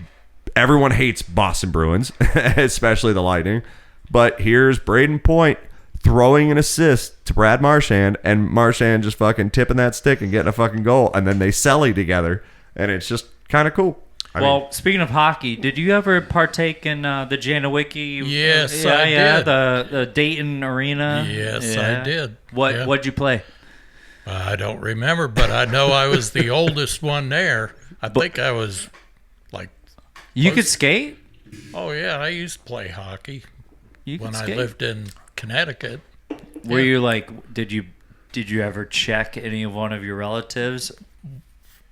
everyone hates Boston Bruins, especially the Lightning. But here's Braden Point throwing an assist to Brad Marchand, and Marchand just fucking tipping that stick and getting a fucking goal, and then they selly together, and it's just kind of cool. I mean, Speaking of hockey, did you ever partake in the Janowicki? Yes, I did. The Dayton Arena. Yes, Yeah. I did. Yeah. What'd you play? I don't remember, but I know I was the oldest one there. I think I was like, You could skate. oh yeah, I used to play hockey You could when I skate. lived in Connecticut. Were you like? Did you ever check any of one of your relatives?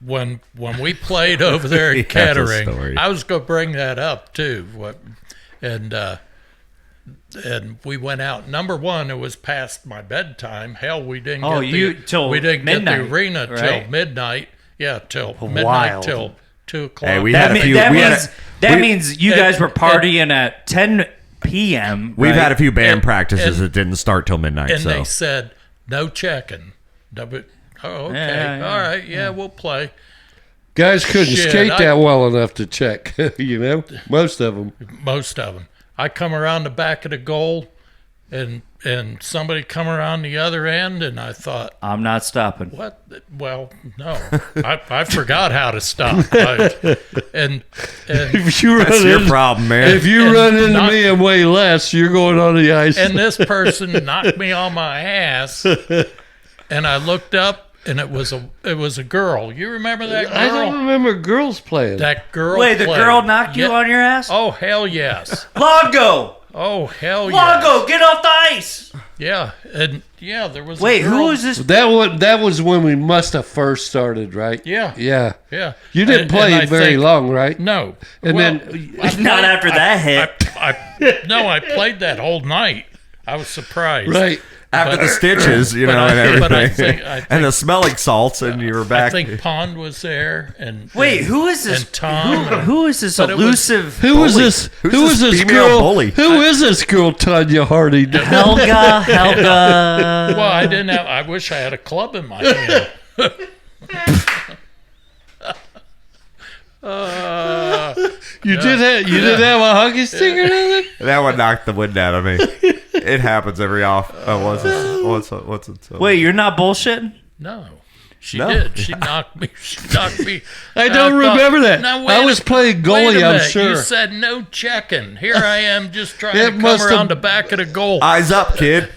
When we played over there He at has a Kettering, story. I was going to bring that up too. And and we went out. Number one, it was past my bedtime. Hell, we didn't Oh, get till we didn't midnight, get the arena till right? midnight. Yeah, till midnight Wild. till 2:00. Hey, we That, had a few. that we had means a- that we- means you guys were partying at 10 p.m. We've right? had a few band And- practices and- that didn't start till midnight. and so they said no checking. Oh, okay, Yeah. all right, yeah, we'll play. Guys couldn't Shit, skate I- that well enough to check, you know, most of them. Most of them. I come around the back of the goal, and somebody come around the other end, and I thought, I'm not stopping. what? Well, no, I forgot how to stop. And If you run that's your into, problem, man. if you and run into not- me and weigh less, you're going on the ice. and this person knocked me on my ass, and I looked up, and it was a girl. You remember that girl? I don't remember girls playing. That girl. Wait, the played. girl knocked you Yeah. on your ass? Oh hell yes. Longo! Oh hell yes. Longo, get off the ice! Yeah, and yeah, there was. Wait, a girl. who is this? That was when we must have first started, right? Yeah. Yeah. Yeah. You didn't And- play and I very think- long, right? No. And Well, then- I Not after that hit. I played that whole night. I was surprised. Right. After but- the stitches, you but know, I- and but I everything, think- and the smelling salts, and you were I back. think Pond was there, and Wait, who is this? And Tom. Who is this But it was- elusive? Who was Bully. this? Who's Who was this this female girl? bully? Who is this girl, Tanya Harding? Helga. Well, I didn't have. I wish I had a club in my hand. You didn't have a hockey stick or nothing? That one knocked the wind out of me. It happens every off. Oh, what's it? Wait, you're not bullshitting? No. She No. did. She knocked me. She knocked me. I And don't thought, remember that. "Now, I wait was a- playing wait goalie, a I'm minute. sure. You said no checking. Here I am just trying It to come must have- around the back of the goal. Eyes up, kid.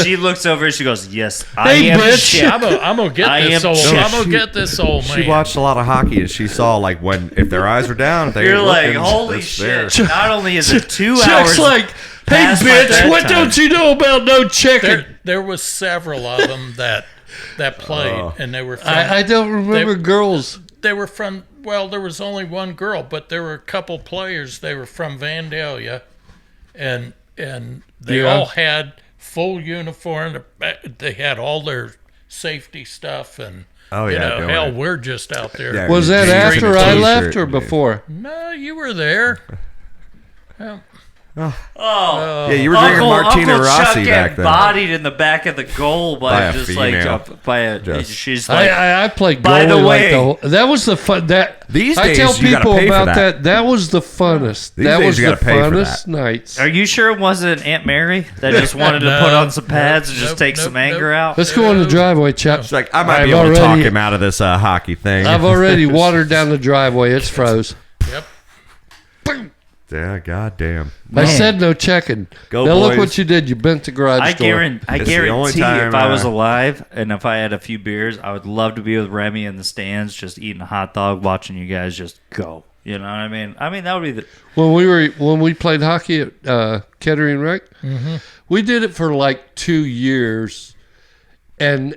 She looks over and she goes, "Yes, I Hey, am bitch. shit." I'm gonna get I this am old. checked. I'm gonna get this old man. She watched a lot of hockey, and she saw like if their eyes are down, if they You're ain't like, looking, holy it's there. shit! Not only is it 2 hours, Chuck's like, hey, past my bitch, what bedtime." don't you know about no checking? There was several of them that played, and they were from, I don't remember girls. they were from. Well, there was only one girl, but there were a couple players. They were from Vandalia, and they Yeah. all had full uniform. They had all their safety stuff, and Oh, you yeah, know, doing hell, it. we're just out there. Yeah. Was that Jeans and after a I t-shirt. left or before? No, you were there. Oh, Yeah, you were drinking Martina Uncle Rossi Chuck back got then. bodied in the back of the goal by, By a just female. like by a. Just- She's like, I played goalie By the like way- the whole, that was the fun. That These I days, tell you gotta people pay for about that. that. Was the funnest. These that days, was you the gotta pay for funnest that. nights. "Are you sure it wasn't Aunt Mary that just wanted to put on some pads and just take some anger out?" Let's go on the driveway, chap. It's like I might I've be able to talk already- him out of this hockey thing. I've already watered down the driveway. It's froze. Yep. Yeah, goddamn. I said no checking. Go, now look boys. what you did. You bent the garage I door. guarantee It's the only time, if I was uh, alive and if I had a few beers, I would love to be with Remy in the stands, just eating a hot dog, watching you guys just go. You know what I mean? I mean that would be the. When we played hockey at Kettering Rec, Mm-hmm. we did it for like 2 years, and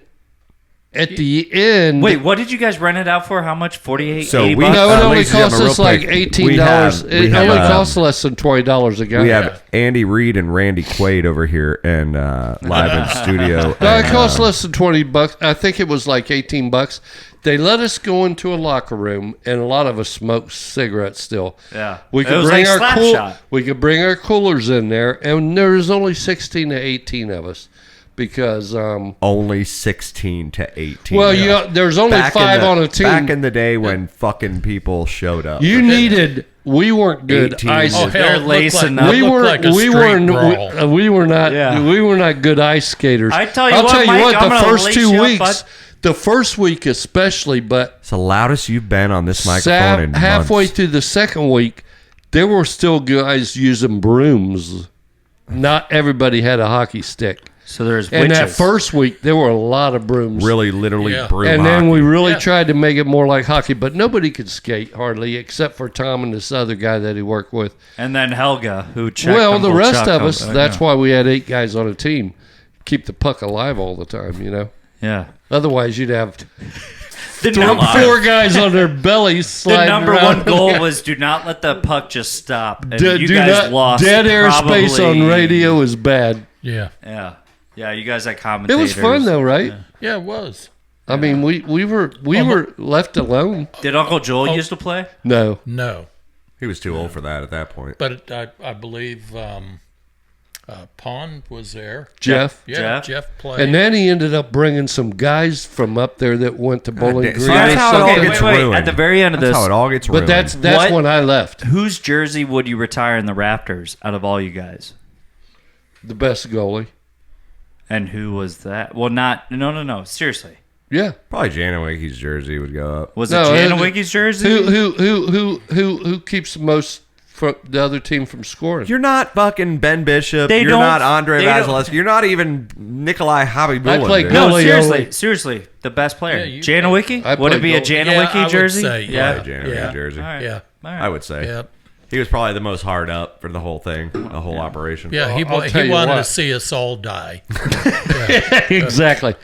at the end, Wait, what did you guys rent it out for? How much? 48, So 80 we- bucks? no, it only ladies and cost gentlemen, us real like quick, $18. we have- It we have, only cost less than $20 a guy. We have Andy Reid and Randy Quaid over here and live in studio. No, it and, cost less than $20. I think it was like $18. They let us go into a locker room, and a lot of us smoked cigarettes still. Yeah. we It could was bring like our Slapshot. we could bring our coolers in there, and there was only 16 to 18 of us because only 16 to 18. well, you know, there's only Back in 5 the- on a team. Back in the day when fucking people showed up. You needed. We weren't good 18. ice. Oh, They're hell, it looked lacing like, up. we it looked were. like a we street were. brawl. We were not. Yeah. We were not good ice skaters. I tell you I'll what, tell you Mike, what. I'm The gonna first lace 2 you up, weeks. bud. The first week especially, but It's the loudest you've been on this microphone in halfway months. through the second week, there were still guys using brooms. Not everybody had a hockey stick. So there's And witches. that first week, there were a lot of brooms. Really, literally Yeah. broom And then we hockey. really Yeah. tried to make it more like hockey, but nobody could skate hardly, except for Tom and this other guy that he worked with. And then Helga, who checked. Well, the Uncle rest Chuck of on- us, that's why we had 8 guys on a team. Keep the puck alive all the time, you know? Yeah. Otherwise, you'd have 4 guys on their bellies The sliding number around. one goal was do not let the puck just stop. And Do you guys not- lost. dead airspace probably- on radio is bad. Yeah. Yeah, you guys had It commentators. was fun though, right? Yeah, it was. I mean, we were left alone. Did Uncle Joel used to play? No, No. He was too old for that at that point. But I believe Pond was there. Jeff. Yeah, Jeff? Jeff played. And then he ended up bringing some guys from up there that went to Bowling damn. Green. See, that's or how it all something. gets wait. ruined. At the very end of That's this, how it all gets ruined. But that's What? when I left. whose jersey would you retire in the Raptors out of all you guys? The best goalie. And who was that? Well, no. Seriously, Yeah. probably Janowicki's jersey would go up. was No, it Janowicki's jersey? Who keeps the most from the other team from scoring? You're not fucking Ben Bishop. They You're don't- not Andre they don't- Vasilevsky. You're not even Nikolai Habibulin. I play dude. goal- No, Goalie seriously, the best player, Yeah, you- Janowicki. I Would it be a played goal- Janowicki Yeah, I would jersey? say, yeah. Probably Janowicki Yeah. jersey. All right. Yeah. All right. I would say. Yep. He was probably the most hard up for the whole thing, the whole operation. Yeah, he I'll tell he you wanted what. to see us all die. Exactly.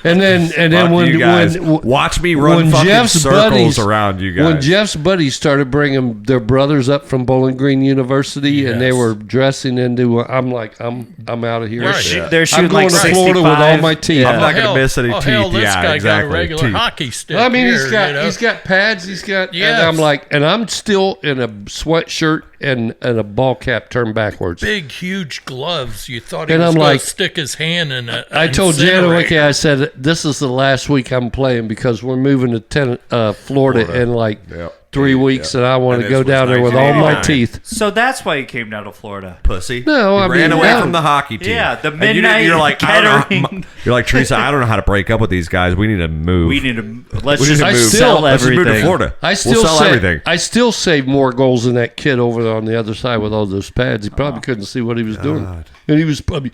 And then Fuck when you guys. Watch me run when fucking Jeff's circles buddies- around you When guys. Jeff's buddies started bringing their brothers up from Bowling Green University, and they Yes. were dressing into, I'm like, I'm out of here. Right. They're I'm shooting going like to 65. Florida with all my teeth. I'm not gonna Hell- miss any hell, teeth. this Yeah, guy exactly. got a regular Teeth. hockey stick. I mean, here, he's got pads. He's got, and Yes. I'm like, and I'm still in a sweatshirt and a ball cap turned backwards. big, huge gloves. You thought he And was I'm going like- to stick his hand in a. I told Janowicki, I said, this is the last week I'm playing because we're moving to Florida in like Yep. 3 weeks, and I want And to this go was down there with all my 1989. teeth. So that's why you came down to Florida. Pussy. No, You I ran mean, away no. from the hockey team. Yeah, the And you didn't- midnight You're like, I don't know Kettering. how- you're like, Teresa, I don't know how to break up with these guys. We need to move. We need to let's We need just to I move. still- sell Let's just everything. move to Florida. I still we'll sell say, everything. I still saved more goals than that kid over there on the other side with all those pads. He probably couldn't see what he was doing, and he was probably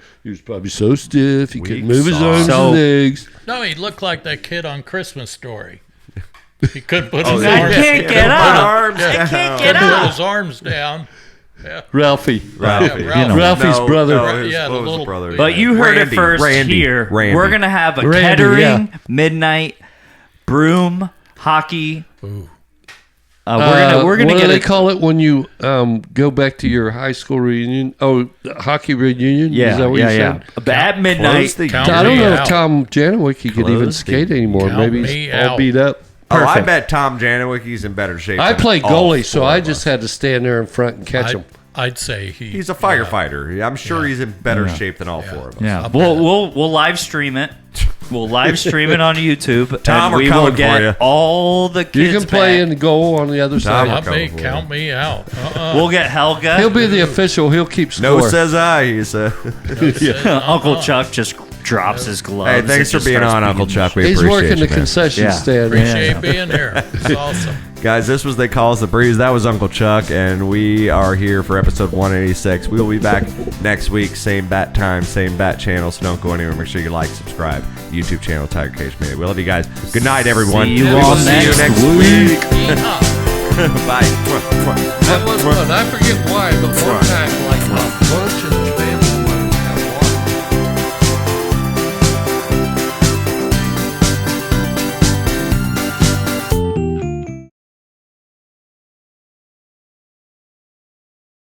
so stiff he couldn't move his arms So- and legs. No, he looked like that kid on Christmas Story. He couldn't put Oh, his I arms. can't get up. I can't get Couldn't put up. his arms down. Ralphie, Ralphie. Yeah, Ralph. Ralphie's brother. his- Yeah, the what was little- brother? But you heard Randy, it first Randy, here. Randy. We're gonna have a Randy, Kettering yeah. midnight broom hockey. Ooh. We're gonna what get do they a call it when you go back to your high school reunion? Oh, hockey reunion. Is that what you said? At midnight. Close the Count I don't me know out. if Tom Janowicki could even Close skate the- anymore. Count Maybe me he's all out. beat up. Oh, I Perfect. bet Tom Janowicki's in better shape. I than play all goalie, so four I of just us. had to stand there in front and catch him. I'd say He's a firefighter. I'm sure he's in better shape than all four of us. Yeah, we'll live stream it. We'll live stream it on YouTube. Tom, and we're we will coming for get you. all the kids. You can play back. in the goal on the other side. we're Not me. coming for Count me out. We'll get Helga. He'll be the official. He'll keep score. No, says I. He said. Uncle Chuck just drops his gloves. Hey, and thanks for just being starts on, Uncle beating Chuck. We He's appreciate working you, the man. concession Yeah. stand. Appreciate being here. It's awesome. Guys, this was They Call Us the Breeze. That was Uncle Chuck, and we are here for episode 186. We will be back next week, same bat time, same bat channel, so don't go anywhere. Make sure you like, subscribe, YouTube channel, Tiger Cage Media. We love you guys. Good night, everyone. See you We will all see you next next week. Yeehaw. Bye. That was fun. I forget why, but one time